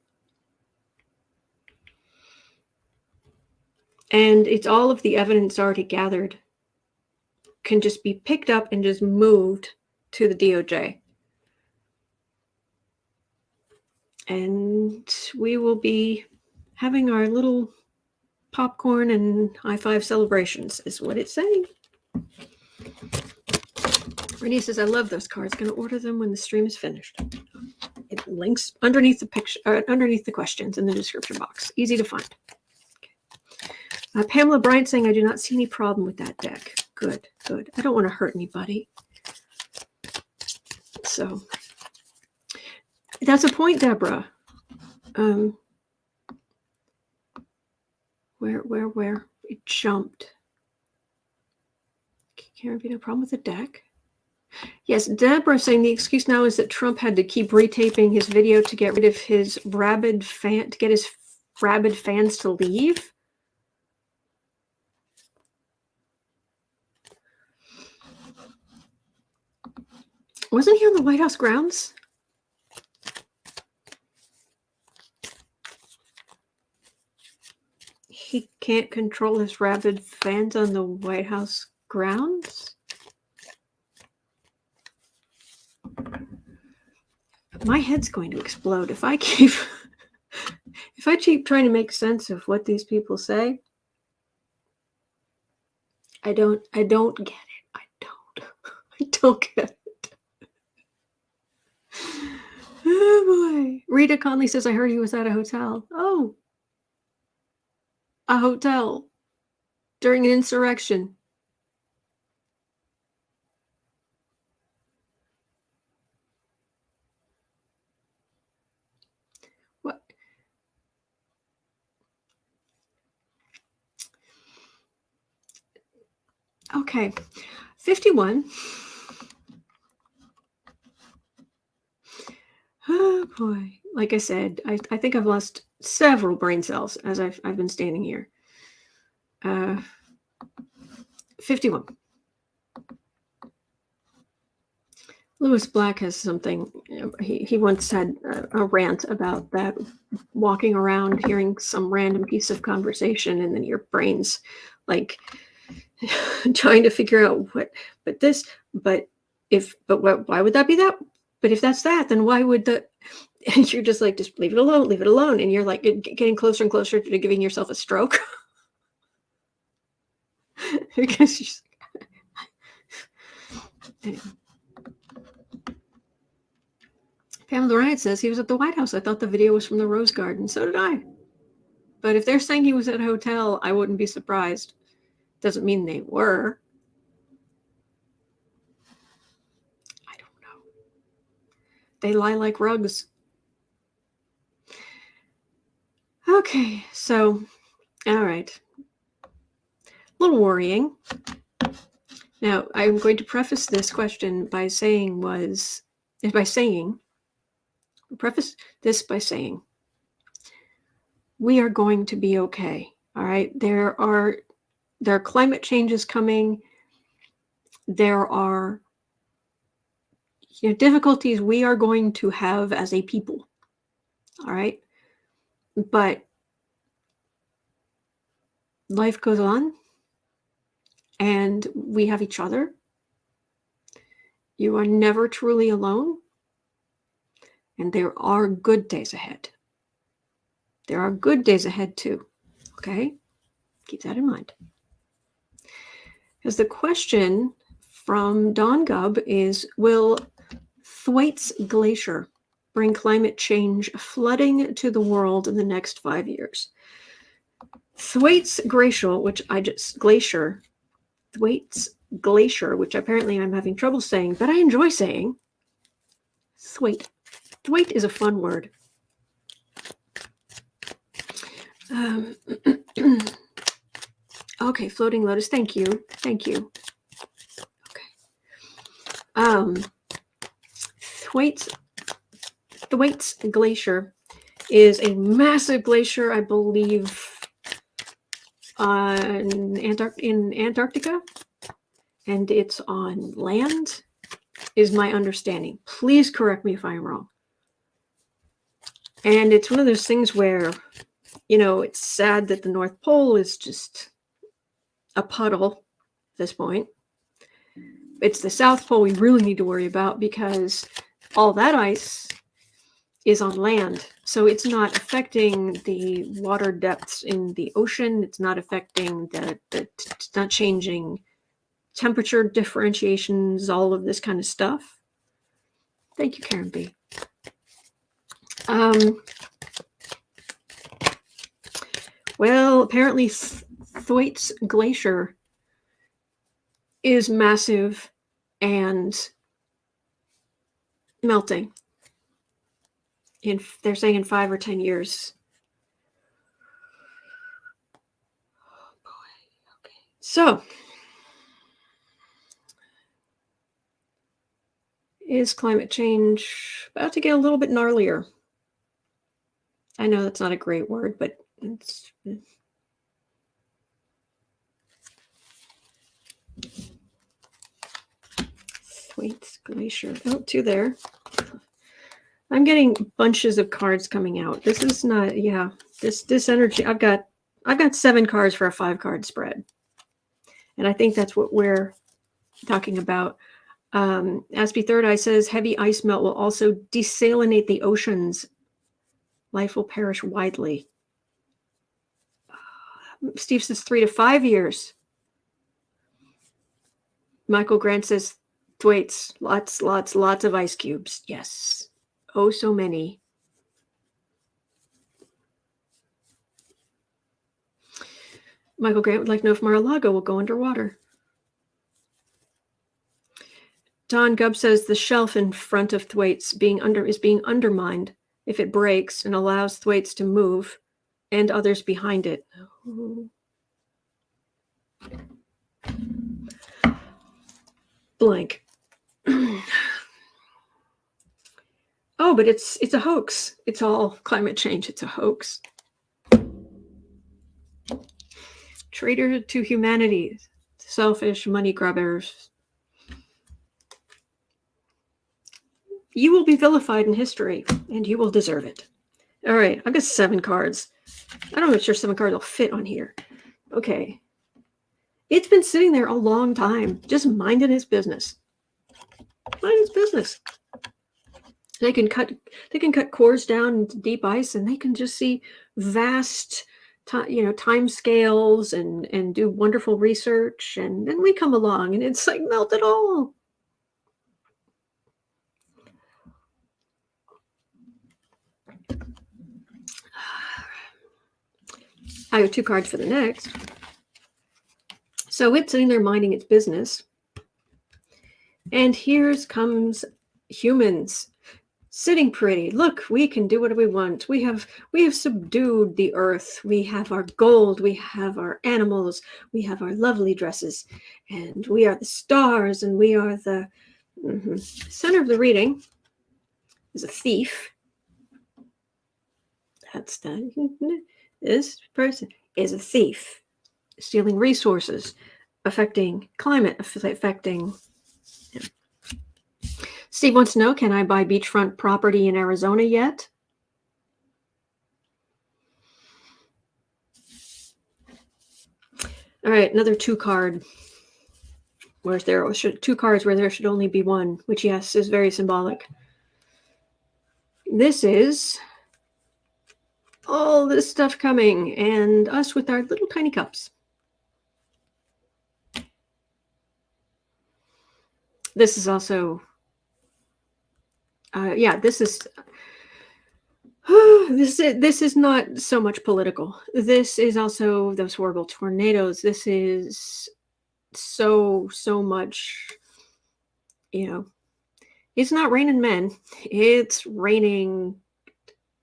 And it's all of the evidence already gathered can just be picked up and just moved to the DOJ. And we will be having our little popcorn and high five celebrations, is what it's saying. Renee says, I love those cards. Going to order them when the stream is finished. It links underneath the picture, underneath the questions in the description box. Easy to find. Okay. Pamela Bryant saying, I do not see any problem with that deck. Good. I don't want to hurt anybody. So that's a point, Deborah. Where? It jumped. Karen, no problem with the deck. Yes, Deborah saying the excuse now is that Trump had to keep retaping his video to get rid of his rabid fans to leave. Wasn't he on the White House grounds? He can't control his rabid fans on the White House grounds? My head's going to explode if I keep trying to make sense of what these people say. I don't get it. I don't get it. Oh boy. Rita Conley says, I heard he was at a hotel. Oh. A hotel during an insurrection. What? Okay. 51. Oh boy. Like I said, I think I've lost several brain cells as I've been standing here. 51. Lewis Black has something. He once had a rant about that, walking around hearing some random piece of conversation, and then your brain's like trying to figure out what, why would that be that? But if that's that, then why would and you're just like, just leave it alone. And you're like getting closer and closer to giving yourself a stroke. Because you're anyway. Pamela Ryan says he was at the White House. I thought the video was from the Rose Garden. So did I. But if they're saying he was at a hotel, I wouldn't be surprised. Doesn't mean they were. I don't know. They lie like rugs. Okay, so, all right. A little worrying. Now, I'm going to preface this question by saying, we are going to be okay. All right. There are climate changes coming. There are difficulties we are going to have as a people. All right. But life goes on, and we have each other. You are never truly alone. And there are good days ahead. There are good days ahead too. Okay? Keep that in mind. Because the question from Don Gubb is, will Thwaites Glacier bring climate change flooding to the world in the next 5 years? Thwaites Glacier, which apparently I'm having trouble saying, but I enjoy saying. Thwaite is a fun word. Okay, floating lotus. Thank you. Okay. Thwaites Glacier is a massive glacier, I believe, in Antarctica, and it's on land, is my understanding. Please correct me if I'm wrong. And it's one of those things where, it's sad that the North Pole is just a puddle at this point. It's the South Pole we really need to worry about, because all that ice is on land. So it's not affecting the water depths in the ocean. It's not affecting it's not changing temperature differentiations, all of this kind of stuff. Thank you, Karen B. Well, apparently Thwaites Glacier is massive and melting. They're saying in 5 or 10 years. Oh boy. Okay. So, is climate change about to get a little bit gnarlier? I know that's not a great word, but it's... Thwaites Glacier. Oh, 2 there. I'm getting bunches of cards coming out. This is not, this energy. I've got I've got 7 cards for a 5-card spread. And I think that's what we're talking about. Aspie Third Eye says heavy ice melt will also desalinate the oceans. Life will perish widely. Steve says 3 to 5 years. Michael Grant says Thwaites, lots of ice cubes. Yes. Oh, so many. Michael Grant would like to know if Mar-a-Lago will go underwater. Don Gubb says the shelf in front of Thwaites is being undermined if it breaks and allows Thwaites to move and others behind it. Blank. Oh, but it's a hoax. It's all climate change. It's a hoax. Traitor to humanity. Selfish money grubbers. You will be vilified in history, and you will deserve it. All right, I've got 7 cards. I'm not sure 7 cards will fit on here. Okay. It's been sitting there a long time, just minding its business. Mind its business. They can cut cores down into deep ice, and they can just see vast, time scales and do wonderful research. And then we come along, and it's like melt it all. I have 2 cards for the next. So it's sitting there minding its business. And here comes humans sitting pretty. Look, we can do what we want. We have subdued the earth. We have our gold. We have our animals. We have our lovely dresses. And we are the stars. And we are the center of the reading is a thief. This person is a thief, stealing resources, affecting climate, affecting. Yeah. Steve wants to know, can I buy beachfront property in Arizona yet? All right, another 2 card. Where's there 2 cards where there should only be 1, which yes is very symbolic. This is all this stuff coming, and us with our little tiny cups. This is also, this is this is not so much political. This is also those horrible tornadoes. This is so much, it's not raining men. It's raining,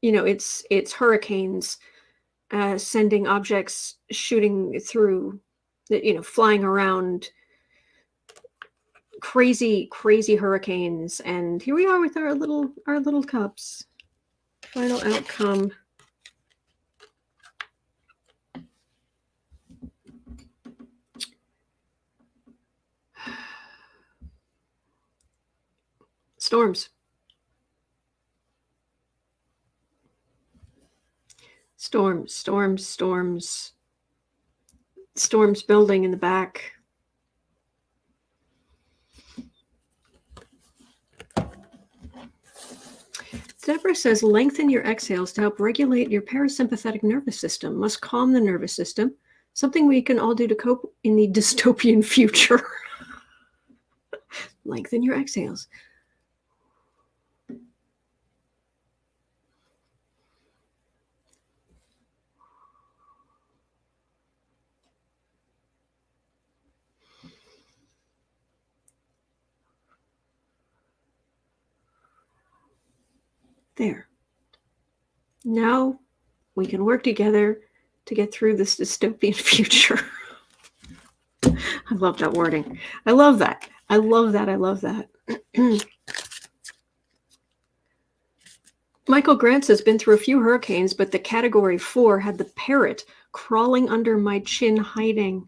it's hurricanes, sending objects shooting through, flying around, crazy hurricanes. And here we are with our little cups. Final outcome. Storms. Storms building in the back. Deborah says, lengthen your exhales to help regulate your parasympathetic nervous system. Must calm the nervous system. Something we can all do to cope in the dystopian future. Lengthen your exhales. There. Now we can work together to get through this dystopian future. I love that wording. I love that. Michael Grant has been through a few hurricanes, but the Category 4 had the parrot crawling under my chin hiding.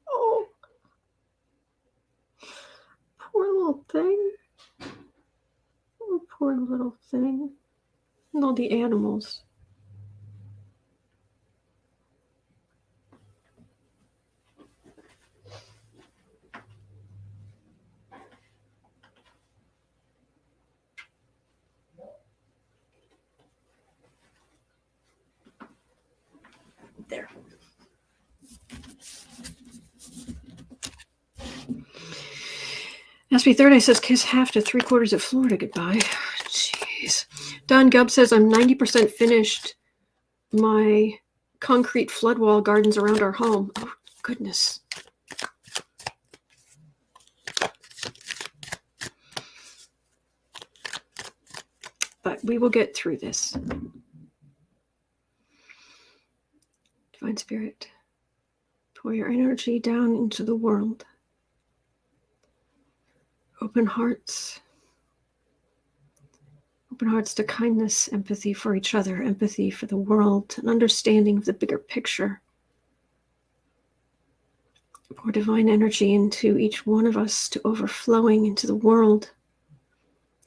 Oh. Poor little thing. Oh, poor little thing. And all the animals. There. SB Third Eye says kiss half to 3/4 of Florida goodbye. Jeez. Don Gubb says I'm 90% finished my concrete flood wall gardens around our home. Oh, goodness. But we will get through this. Divine Spirit, pour your energy down into the world. Open hearts. Open hearts to kindness, empathy for each other, empathy for the world, an understanding of the bigger picture. Pour divine energy into each one of us to overflowing into the world,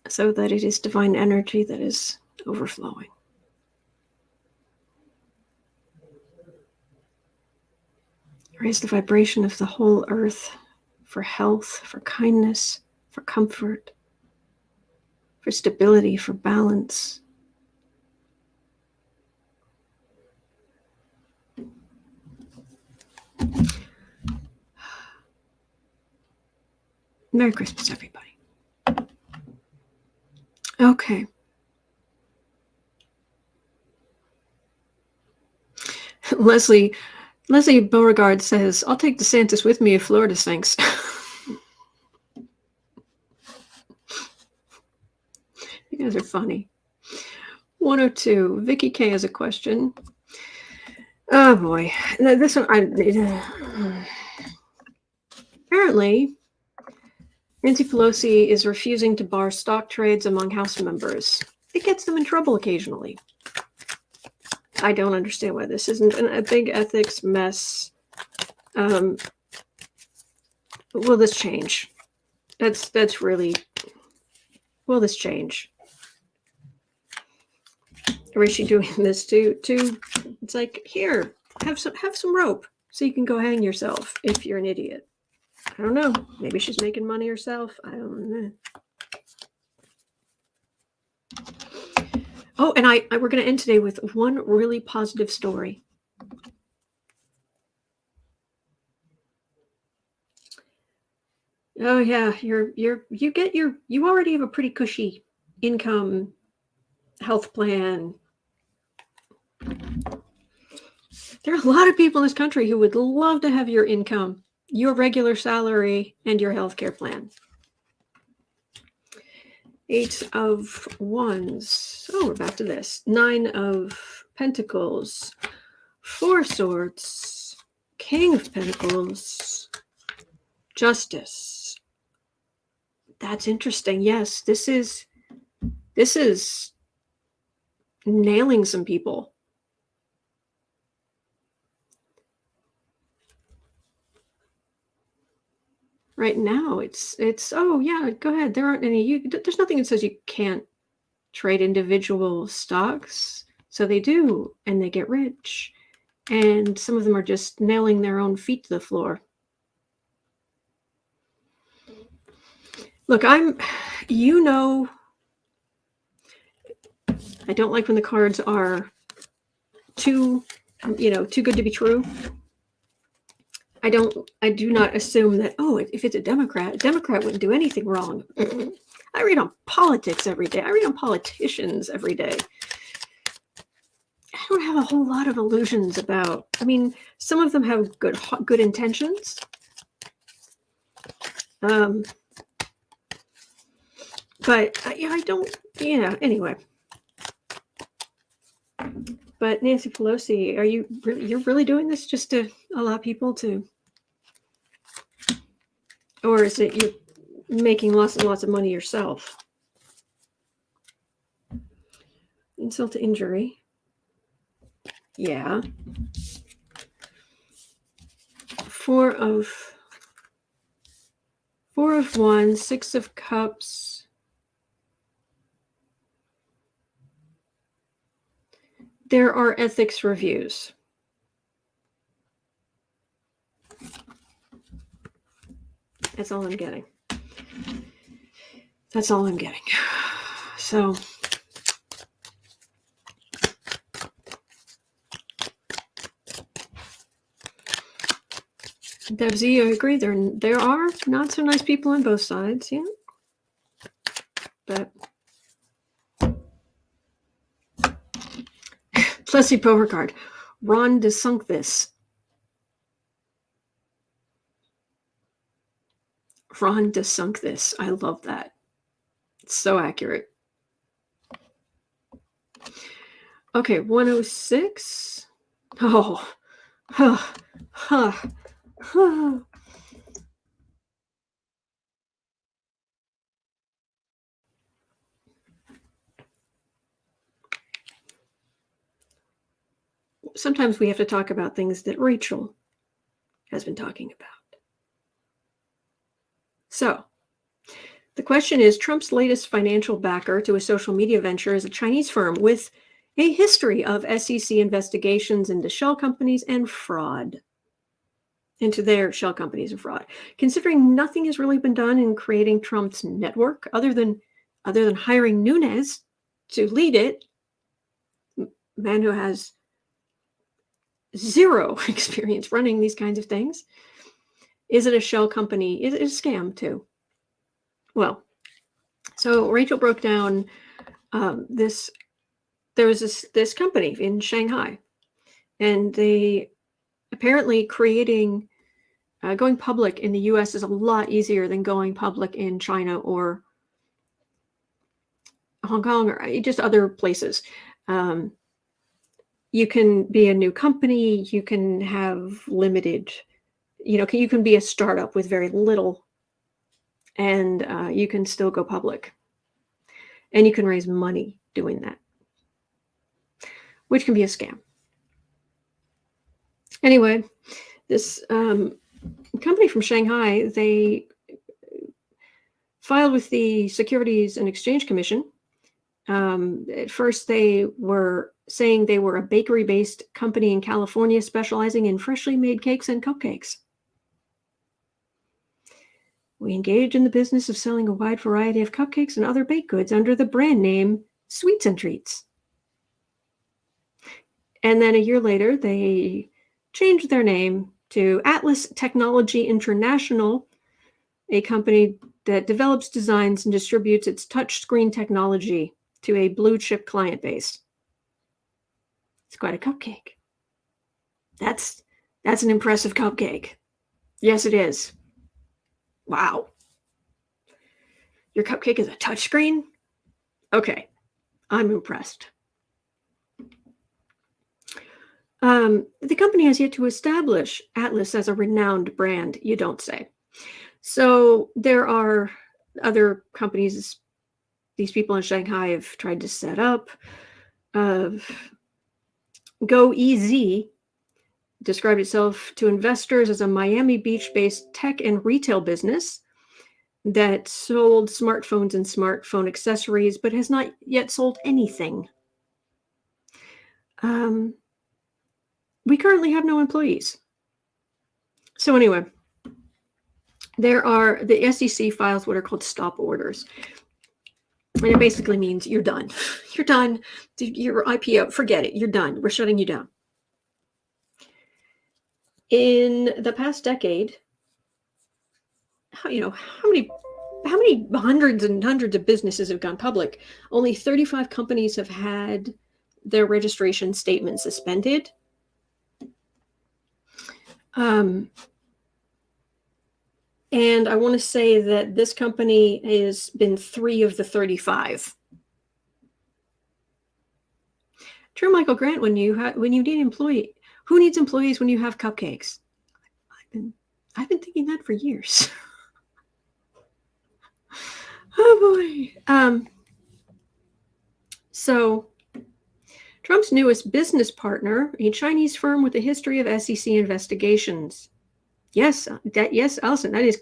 so that it is divine energy that is overflowing. Raise the vibration of the whole earth for health, for kindness, for comfort, for stability, for balance. Merry Christmas, everybody. Okay. Leslie Beauregard says, I'll take DeSantis with me if Florida sinks. You guys are funny. 102. Vicky K has a question. Oh boy. This one, apparently, Nancy Pelosi is refusing to bar stock trades among House members. It gets them in trouble occasionally. I don't understand why this isn't a big ethics mess. Will this change? That's really. Will this change? Or is she doing this to? It's like, here, have some rope so you can go hang yourself if you're an idiot. I don't know. Maybe she's making money herself. I don't know. Oh, and we're going to end today with one really positive story. Oh yeah, you already have a pretty cushy income, health plan. There are a lot of people in this country who would love to have your income, your regular salary, and your healthcare plan. 8 of Wands. Oh, we're back to this. 9 of Pentacles. 4 Swords. King of Pentacles. Justice. That's interesting. Yes, this is nailing some people. Right now, it's oh yeah, go ahead. There aren't any. There's nothing that says you can't trade individual stocks. So they do, and they get rich. And some of them are just nailing their own feet to the floor. Look, I don't like when the cards are too good to be true. I do not assume that, if it's a Democrat wouldn't do anything wrong. I read on politics every day. I read on politicians every day. I don't have a whole lot of illusions about, some of them have good intentions. But I don't, anyway. But Nancy Pelosi, you're really doing this just to allow people to, or is it you're making lots and lots of money yourself? Insult to injury. Yeah. 4 of Wands, 6 of Cups. There are ethics reviews. That's all I'm getting. That's all I'm getting. So, Debsy, I agree. There are not so nice people on both sides, yeah. But Plessy Beauregard, Ron DeSunk this. Ron DeSunk this. I love that. It's so accurate. Okay, 106. Oh, huh, huh, huh. Sometimes we have to talk about things that Rachel has been talking about. So, the question is, Trump's latest financial backer to a social media venture is a Chinese firm with a history of SEC investigations into shell companies and fraud. Into their shell companies and fraud. Considering nothing has really been done in creating Trump's network, other than hiring Nunes to lead it, man who has zero experience running these kinds of things. Is it a shell company? Is it a scam too? Well, so Rachel broke down this. There was this company in Shanghai, and they apparently going public in the U.S. is a lot easier than going public in China or Hong Kong or just other places. You can be a new company. You can have limited, you can be a startup with very little, and you can still go public. And you can raise money doing that, which can be a scam. Anyway, this company from Shanghai, they filed with the Securities and Exchange Commission. At first, they were saying they were a bakery-based company in California specializing in freshly made cakes and cupcakes. We engage in the business of selling a wide variety of cupcakes and other baked goods under the brand name Sweets and Treats. And then a year later, they changed their name to Atlas Technology International, a company that develops, designs, and distributes its touchscreen technology to a blue chip client base. It's quite a cupcake. That's an impressive cupcake. Yes, it is. Wow. Your cupcake is a touchscreen? Okay, I'm impressed. The company has yet to establish Atlas as a renowned brand, you don't say. So there are other companies these people in Shanghai have tried to set up. GoEZ described itself to investors as a Miami Beach-based tech and retail business that sold smartphones and smartphone accessories, but has not yet sold anything. We currently have no employees. So anyway, the SEC files what are called stop orders. And it basically means you're done. You're done. Your IPO, forget it. You're done. We're shutting you down. In the past decade, how many hundreds and hundreds of businesses have gone public? Only 35 companies have had their registration statement suspended. And I want to say that this company has been 3 of the 35. True, Michael Grant. When you need employee, who needs employees when you have cupcakes? I've been thinking that for years. Oh boy. So Trump's newest business partner, a Chinese firm with a history of SEC investigations. Yes, Allison, that is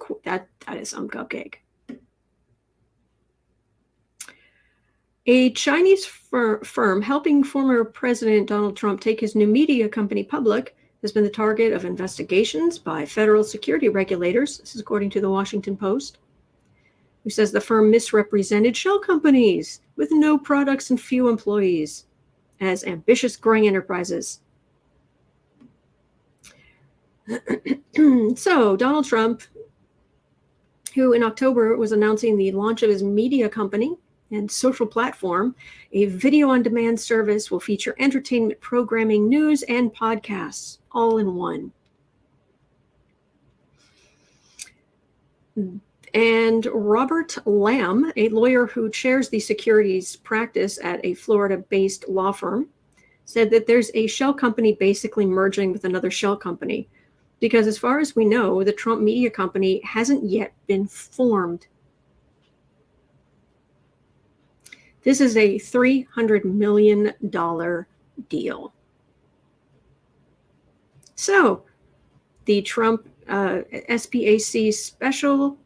some cupcake. A Chinese firm helping former President Donald Trump take his new media company public has been the target of investigations by federal security regulators. This is according to the Washington Post, who says the firm misrepresented shell companies with no products and few employees as ambitious growing enterprises. So Donald Trump, who in October was announcing the launch of his media company and social platform, a video-on-demand service will feature entertainment programming, news, and podcasts all in one. And Robert Lamb, a lawyer who chairs the securities practice at a Florida-based law firm, said that there's a shell company basically merging with another shell company, because as far as we know, the Trump media company hasn't yet been formed. This is a $300 million deal. So the Trump SPAC special,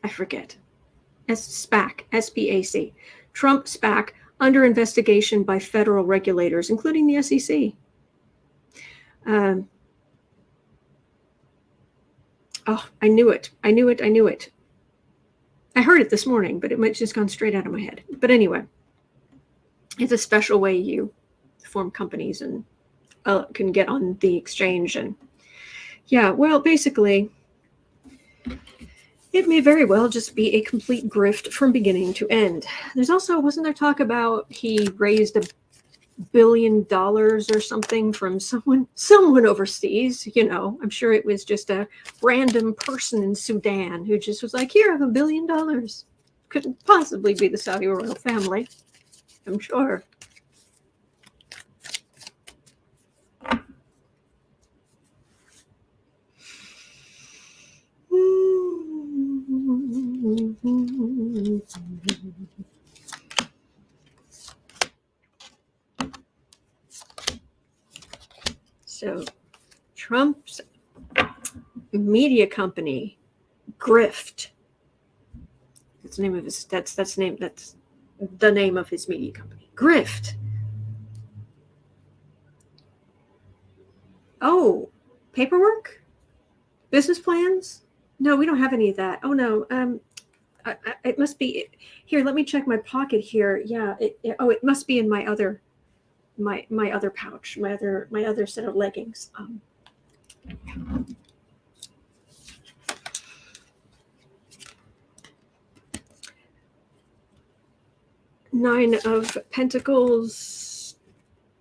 I forget, SPAC, SPAC, Trump SPAC, under investigation by federal regulators, including the SEC. Oh, I knew it. I knew it. I heard it this morning, but it might just gone straight out of my head. But anyway, it's a special way you form companies and can get on the exchange. And yeah, well, basically, it may very well just be a complete grift from beginning to end. There's also, wasn't there talk about he raised $1 billion or something from someone overseas? You know, I'm sure it was just a random person in Sudan who just was like, here, I have $1 billion. Couldn't possibly be the Saudi royal family, I'm sure. So Trump's media company, Grift. That's the name of his. That's the name of his media company, Grift. Oh, paperwork, business plans. No, we don't have any of that. Oh no. It must be here. Let me check my pocket here. Yeah. It must be in my other. My other pouch, my other set of leggings. 9 of Pentacles,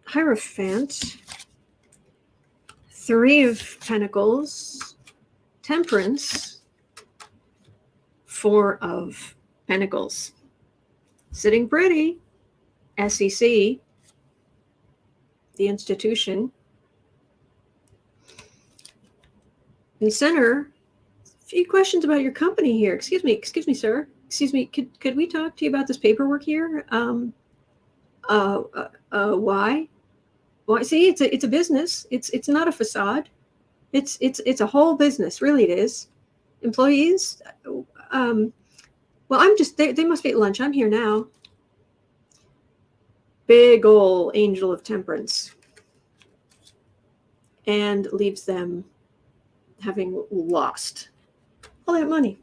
Hierophant, 3 of Pentacles, Temperance, 4 of Pentacles. Sitting pretty, SEC, the institution. In center, a few questions about your company here. Excuse me, sir. Excuse me, could we talk to you about this paperwork here? Why? Why? See, it's a business. It's not a facade. It's a whole business. Really, it is. Employees. Well, I'm just. They must be at lunch. I'm here now. Big ol' angel of temperance, and leaves them having lost all that money.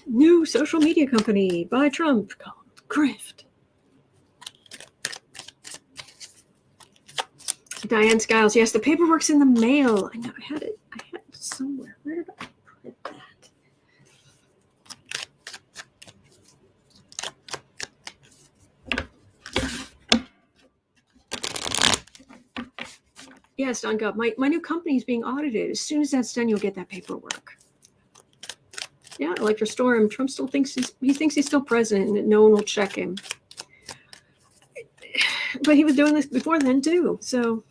New social media company by Trump called Grift. Diane Skiles, yes, the paperwork's in the mail. I know, I had it somewhere. Where did I put that? Yes, Don Gov, my new company is being audited. As soon as that's done, you'll get that paperwork. Yeah, Electra Storm, Trump still thinks he's still president and no one will check him. But he was doing this before then too, so.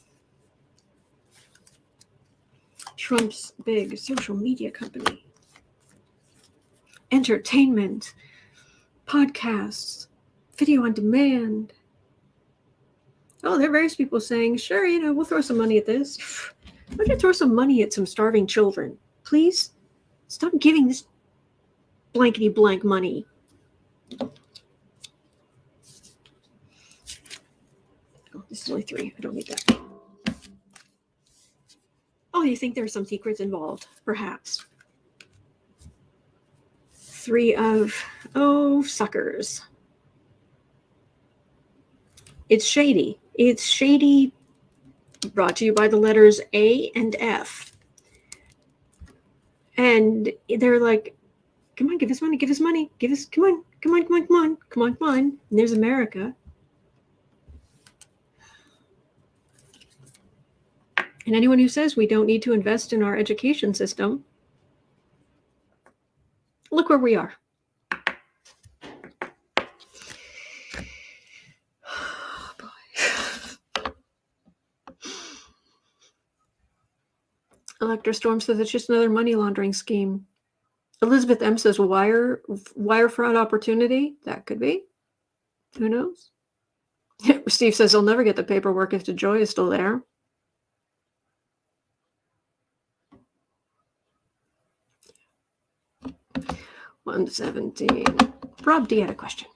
Trump's big social media company. Entertainment, podcasts, video on demand. Oh, there are various people saying, sure, we'll throw some money at this. Why don't you throw some money at some starving children? Please stop giving this blankety blank money. Oh, this is only 3. I don't need that. Oh, you think there are some secrets involved? Perhaps. Three of, suckers. It's shady. It's shady, brought to you by the letters A and F. And they're like, come on, give us money, come on. And there's America. And anyone who says we don't need to invest in our education system, look where we are. Oh, boy. Elector Storm says it's just another money laundering scheme. Elizabeth M says wire fraud opportunity. That could be. Who knows? Steve says they'll never get the paperwork if DeJoy is still there. $117. Rob D had a question.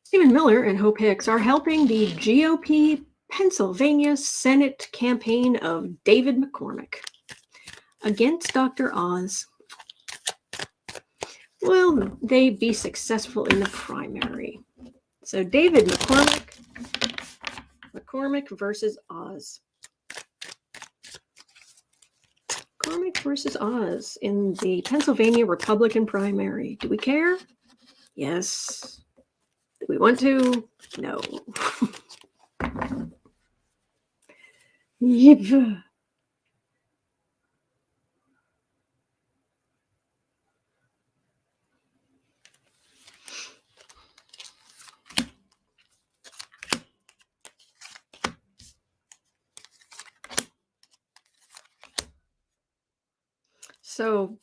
Stephen Miller and Hope Hicks are helping the GOP Pennsylvania Senate campaign of David McCormick against Dr. Oz. Will they be successful in the primary? So David McCormick versus Oz. McCormick versus Oz in the Pennsylvania Republican primary. Do we care? Yes. Do we want to? No. Yep. So,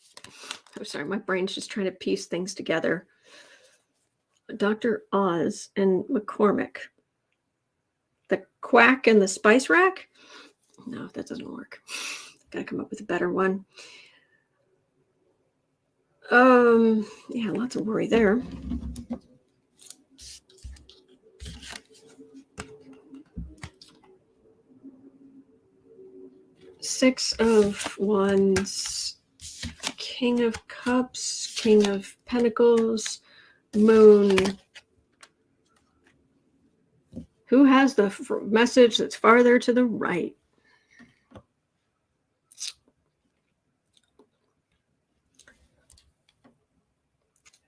I'm sorry, my brain's just trying to piece things together. Dr. Oz and McCormick. The quack and the spice rack? No, that doesn't work. Gotta come up with a better one. Yeah, lots of worry there. Six of Wands, King of Cups, King of Pentacles, Moon. Who has the message that's farther to the right?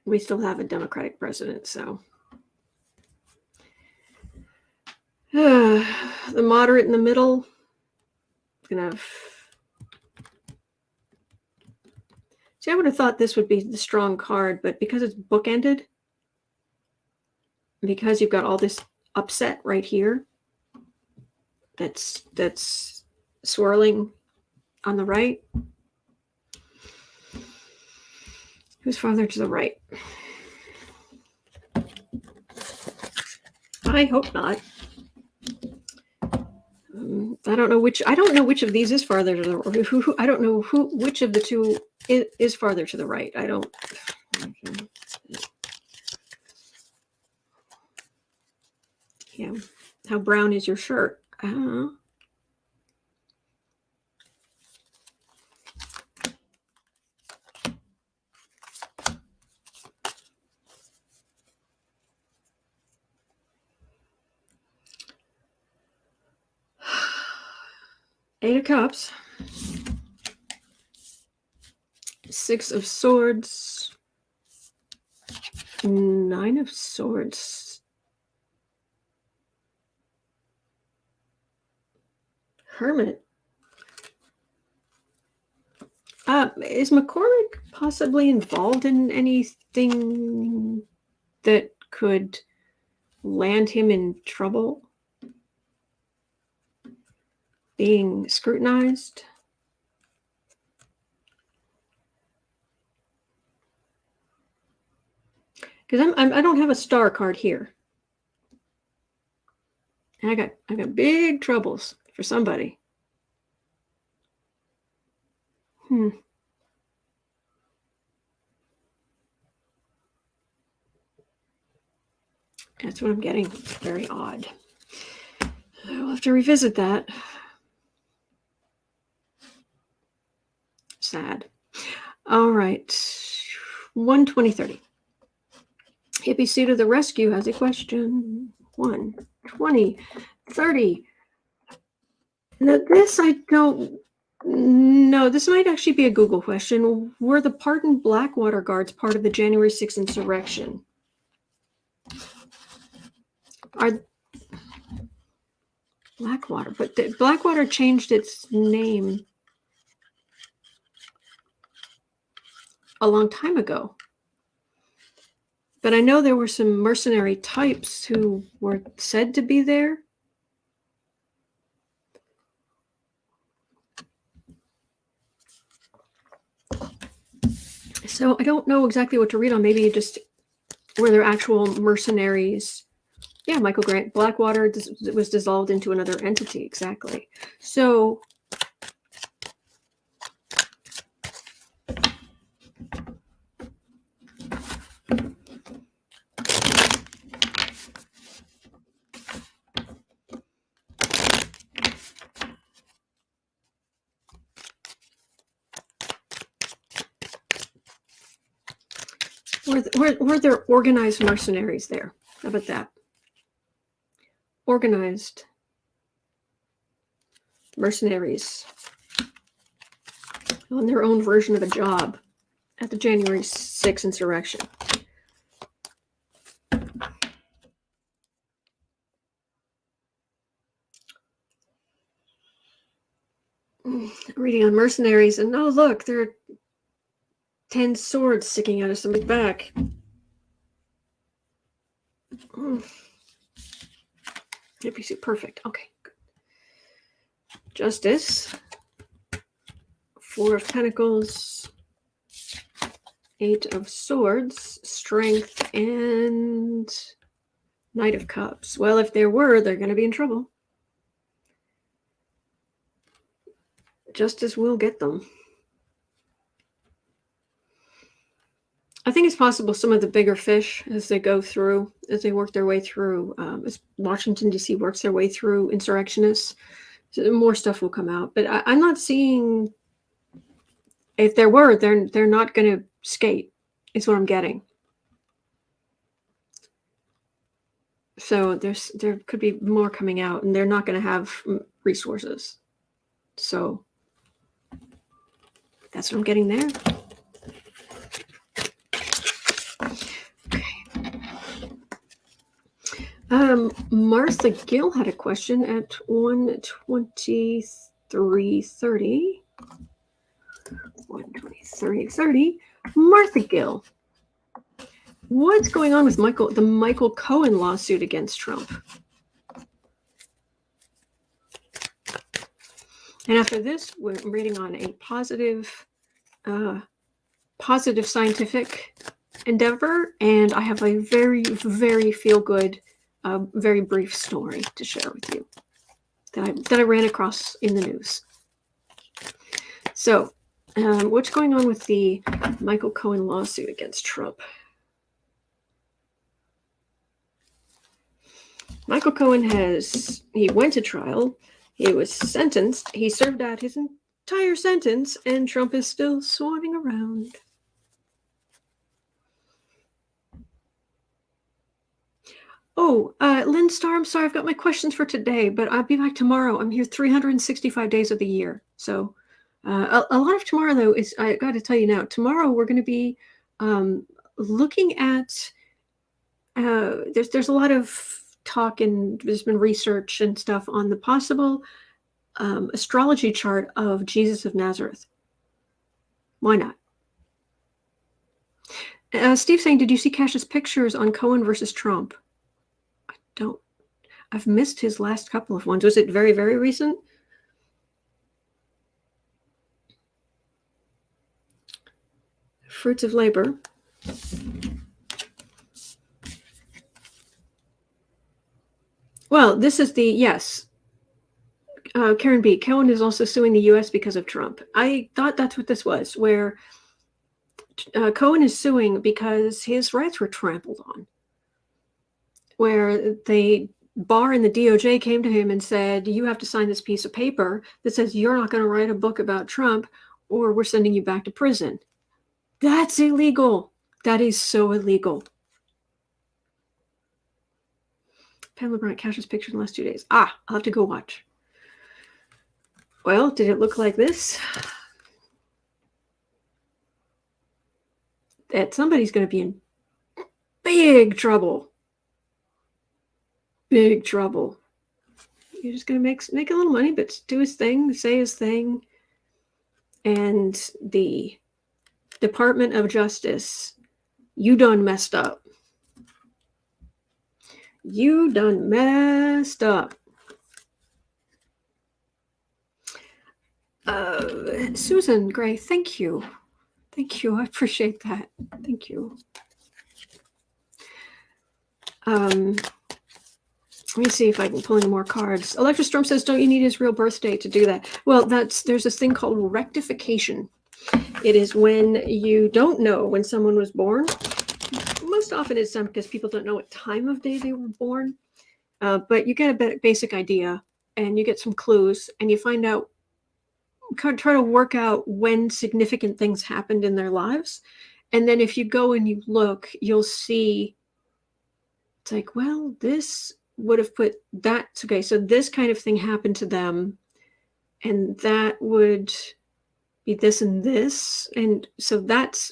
We still have a Democratic president, so. The moderate in the middle. Gonna have. See, I would have thought this would be the strong card, but because it's bookended, because you've got all this upset right here, that's swirling on the right. Who's farther to the right? I hope not. I don't know which of these is farther to the. I don't know which of the two is farther to the right. I don't. Yeah. How brown is your shirt? I don't know. Eight of Cups. Six of Swords. Nine of Swords. Hermit. Is McCormick possibly involved in anything that could land him in trouble? Being scrutinized? Because I don't have a star card here, and I got big troubles for somebody. That's what I'm getting. Very odd. I'll have to revisit that. Sad. All right. 12030. Hippie C to the rescue has a question. 12030. Now, this I don't know. This might actually be a Google question. Were the pardoned Blackwater guards part of the January 6th insurrection? Are Blackwater, but Blackwater changed its name a long time ago. But I know there were some mercenary types who were said to be there. So I don't know exactly what to read on. Maybe just were there actual mercenaries? Yeah, Michael Grant. Blackwater was dissolved into another entity. Exactly. So were there organized mercenaries there? How about that? Organized mercenaries on their own version of a job at the January 6th insurrection. Reading on mercenaries, and oh look, there are 10 swords sticking out of somebody's back. Perfect. Okay. Good. Justice. 4 of Pentacles. 8 of Swords. Strength and Knight of Cups. Well, if there were, they're going to be in trouble. Justice will get them. I think it's possible some of the bigger fish, as they work their way through, as Washington, D.C. works their way through insurrectionists, so more stuff will come out. But I'm not seeing, if there were, they're not going to skate, is what I'm getting. So there could be more coming out, and they're not going to have resources. So that's what I'm getting there. Martha Gill had a question at 1:23:30. 1:23:30. Martha Gill, what's going on with the Michael Cohen lawsuit against Trump? And after this, we're reading on a positive scientific endeavor, and I have a very, very feel-good, very brief story to share with you that I ran across in the news. So, what's going on with the Michael Cohen lawsuit against Trump? Michael Cohen he went to trial, he was sentenced, he served out his entire sentence, and Trump is still swarming around. Oh, Lynn Starr, I'm sorry, I've got my questions for today, but I'll be back tomorrow. I'm here 365 days of the year. So a lot of tomorrow, though, is, I got to tell you now, tomorrow we're going to be looking at, there's a lot of talk and there's been research and stuff on the possible astrology chart of Jesus of Nazareth. Why not? Steve saying, did you see Cash's pictures on Cohen versus Trump? I've missed his last couple of ones. Was it very, very recent? Fruits of labor. Well, this is yes. Karen B. Cohen is also suing the U.S. because of Trump. I thought that's what this was, where Cohen is suing because his rights were trampled on, where the bar and the DOJ came to him and said, you have to sign this piece of paper that says you're not going to write a book about Trump, or we're sending you back to prison. That's illegal. That is so illegal. Pamela Bryant Cash's picture in the last 2 days. I'll have to go watch. Well, did it look like this? That somebody's going to be in big trouble. Big trouble. You're just going to make a little money, but do his thing, say his thing. And the Department of Justice, you done messed up. You done messed up. Susan Gray, thank you. Thank you. I appreciate that. Thank you. Let me see if I can pull any more cards. Electra Storm says, don't you need his real birth date to do that? Well, there's this thing called rectification. It is when you don't know when someone was born. Most often it's done because people don't know what time of day they were born. But you get a basic idea and you get some clues and you find out, try to work out when significant things happened in their lives. And then if you go and you look, you'll see, it's like, well, this would have put that, okay, so this kind of thing happened to them, and that would be this and this. And so that's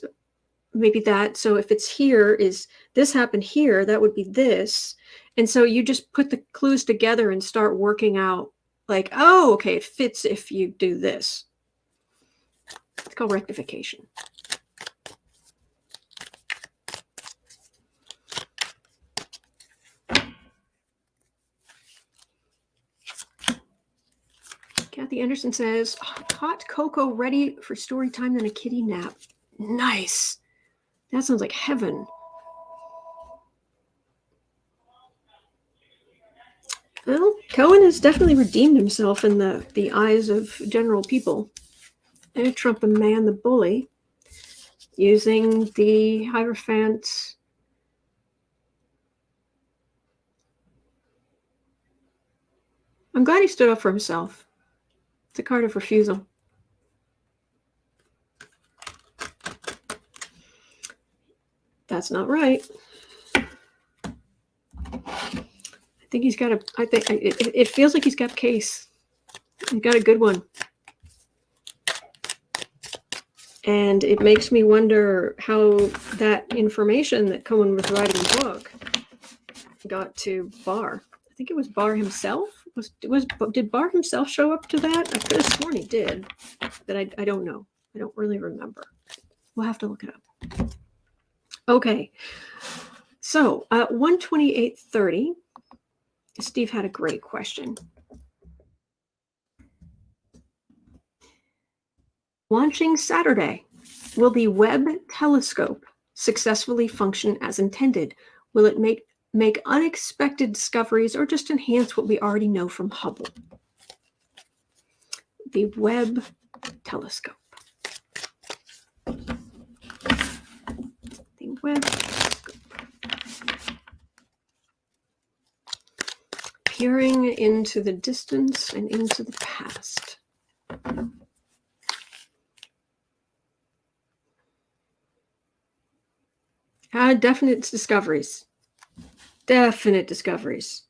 maybe that. So if it's here, is this happened here, that would be this. And so you just put the clues together and start working out like, oh, okay, it fits if you do this. It's called rectification. Kathy Anderson says, hot cocoa ready for story time, then a kitty nap. Nice. That sounds like heaven. Well, Cohen has definitely redeemed himself in the eyes of general people. And Trump and man the bully, using the Hierophant. I'm glad he stood up for himself. It's a card of refusal. That's not right. I think he's got it feels like he's got a case. He's got a good one. And it makes me wonder how that information that Cohen was writing in the book got to Barr. I think it was Barr himself. Did Barr himself show up to that? I could have sworn he did, but I don't know. I don't really remember. We'll have to look it up. Okay. So 128.30. Steve had a great question. Launching Saturday. Will the Webb telescope successfully function as intended? Will it make unexpected discoveries or just enhance what we already know from Hubble? The Webb telescope. The Webb telescope. Peering into the distance and into the past. Definite discoveries. Definite discoveries.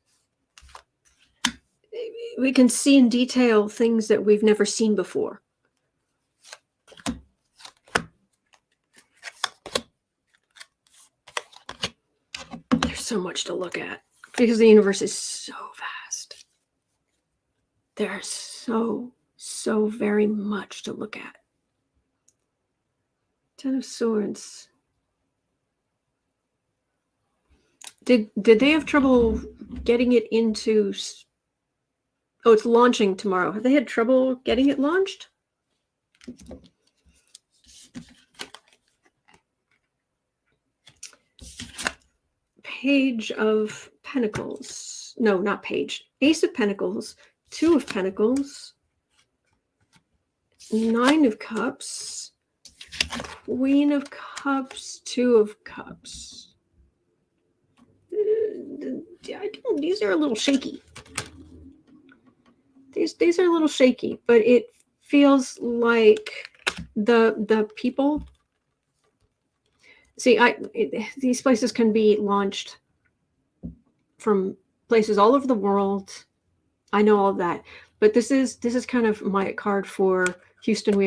We can see in detail things that we've never seen before. There's so much to look at because the universe is so vast. There's so very much to look at. Ten of Swords. Did they have trouble getting it into? Oh, it's launching tomorrow. Have they had trouble getting it launched? Page of Pentacles. No, not page. Ace of Pentacles. Two of Pentacles. Nine of Cups. Queen of Cups. Two of Cups. These are a little shaky. These are a little shaky, but it feels like the people. See, these places can be launched from places all over the world. I know all of that, but this is kind of my card for Houston. We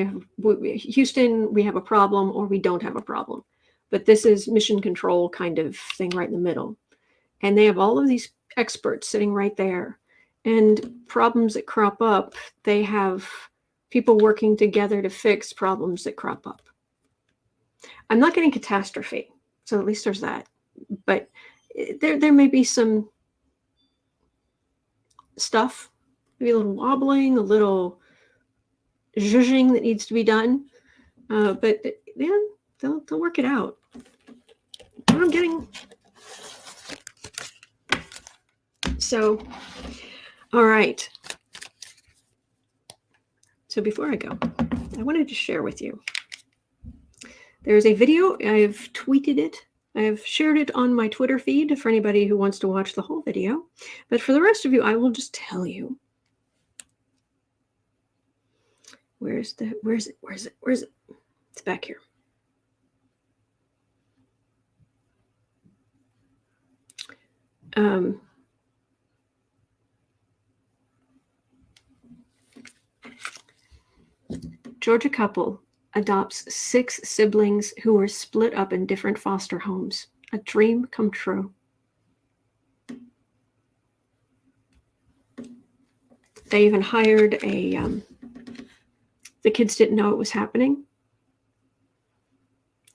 have a problem, or we don't have a problem. But this is mission control kind of thing right in the middle. And they have all of these experts sitting right there. And problems that crop up, they have people working together to fix problems that crop up. I'm not getting catastrophe, so at least there's that. But there may be some stuff, maybe a little wobbling, a little zhuzhing that needs to be done. But yeah, they'll work it out. What I'm getting. So, all right. So before I go, I wanted to share with you. There's a video. I've tweeted it. I've shared it on my Twitter feed for anybody who wants to watch the whole video. But for the rest of you, I will just tell you. Where is it? It's back here. Georgia couple adopts 6 siblings who were split up in different foster homes. A dream come true. They even hired the kids didn't know it was happening.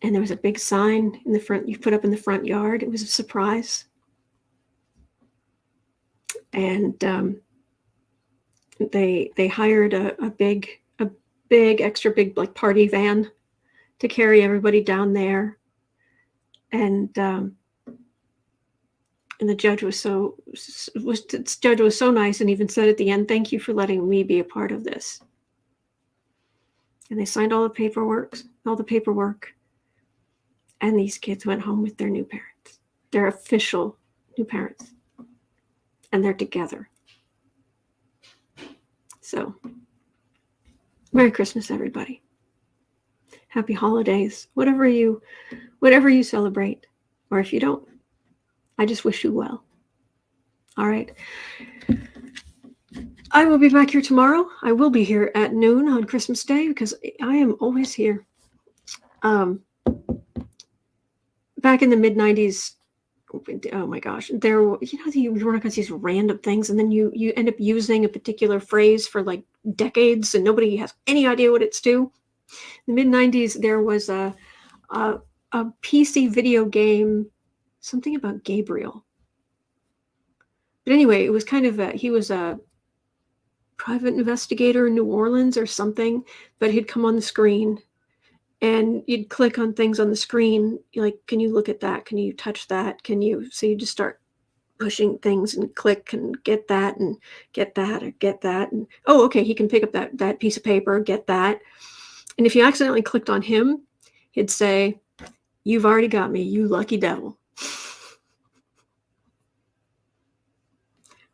And there was a big sign in the front, you put up in the front yard. It was a surprise. And they hired a big, extra big, like, party van to carry everybody down there. And the judge was so nice, and even said at the end, "Thank you for letting me be a part of this." And they signed all the paperwork, and these kids went home with their new parents, their official new parents, and they're together. So, Merry Christmas, everybody. Happy holidays, whatever you celebrate, or if you don't, I just wish you well. All right. I will be back here tomorrow. I will be here at noon on Christmas Day because I am always here. Back in the mid-90s, oh my gosh, you run across these random things, and then you end up using a particular phrase for like decades, and nobody has any idea what it's to. In the mid-90s, there was a PC video game, something about Gabriel. But anyway, it was kind of he was a private investigator in New Orleans or something, but he'd come on the screen, and you'd click on things on the screen, like, can you look at that? Can you touch that? So you just start pushing things and click and get that and get that or get that. And, oh, okay, he can pick up that piece of paper, get that. And if you accidentally clicked on him, he'd say, "You've already got me, you lucky devil."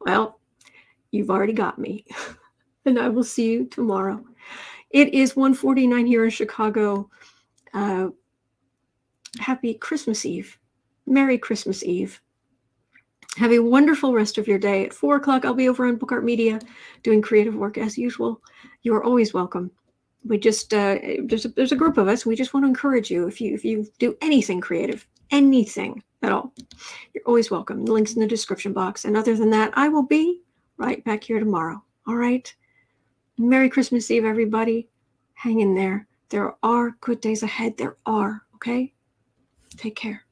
Well, you've already got me. And I will see you tomorrow. It is 1:49 here in Chicago. Happy Christmas Eve. Merry Christmas Eve. Have a wonderful rest of your day. At 4 o'clock, I'll be over on Book Art Media doing creative work as usual. You are always welcome. We just, there's a group of us. We just want to encourage you. If you do anything creative, anything at all, you're always welcome. The link's in the description box. And other than that, I will be right back here tomorrow. All right. Merry Christmas Eve, everybody. Hang in there. There are good days ahead. There are. Okay. Take care.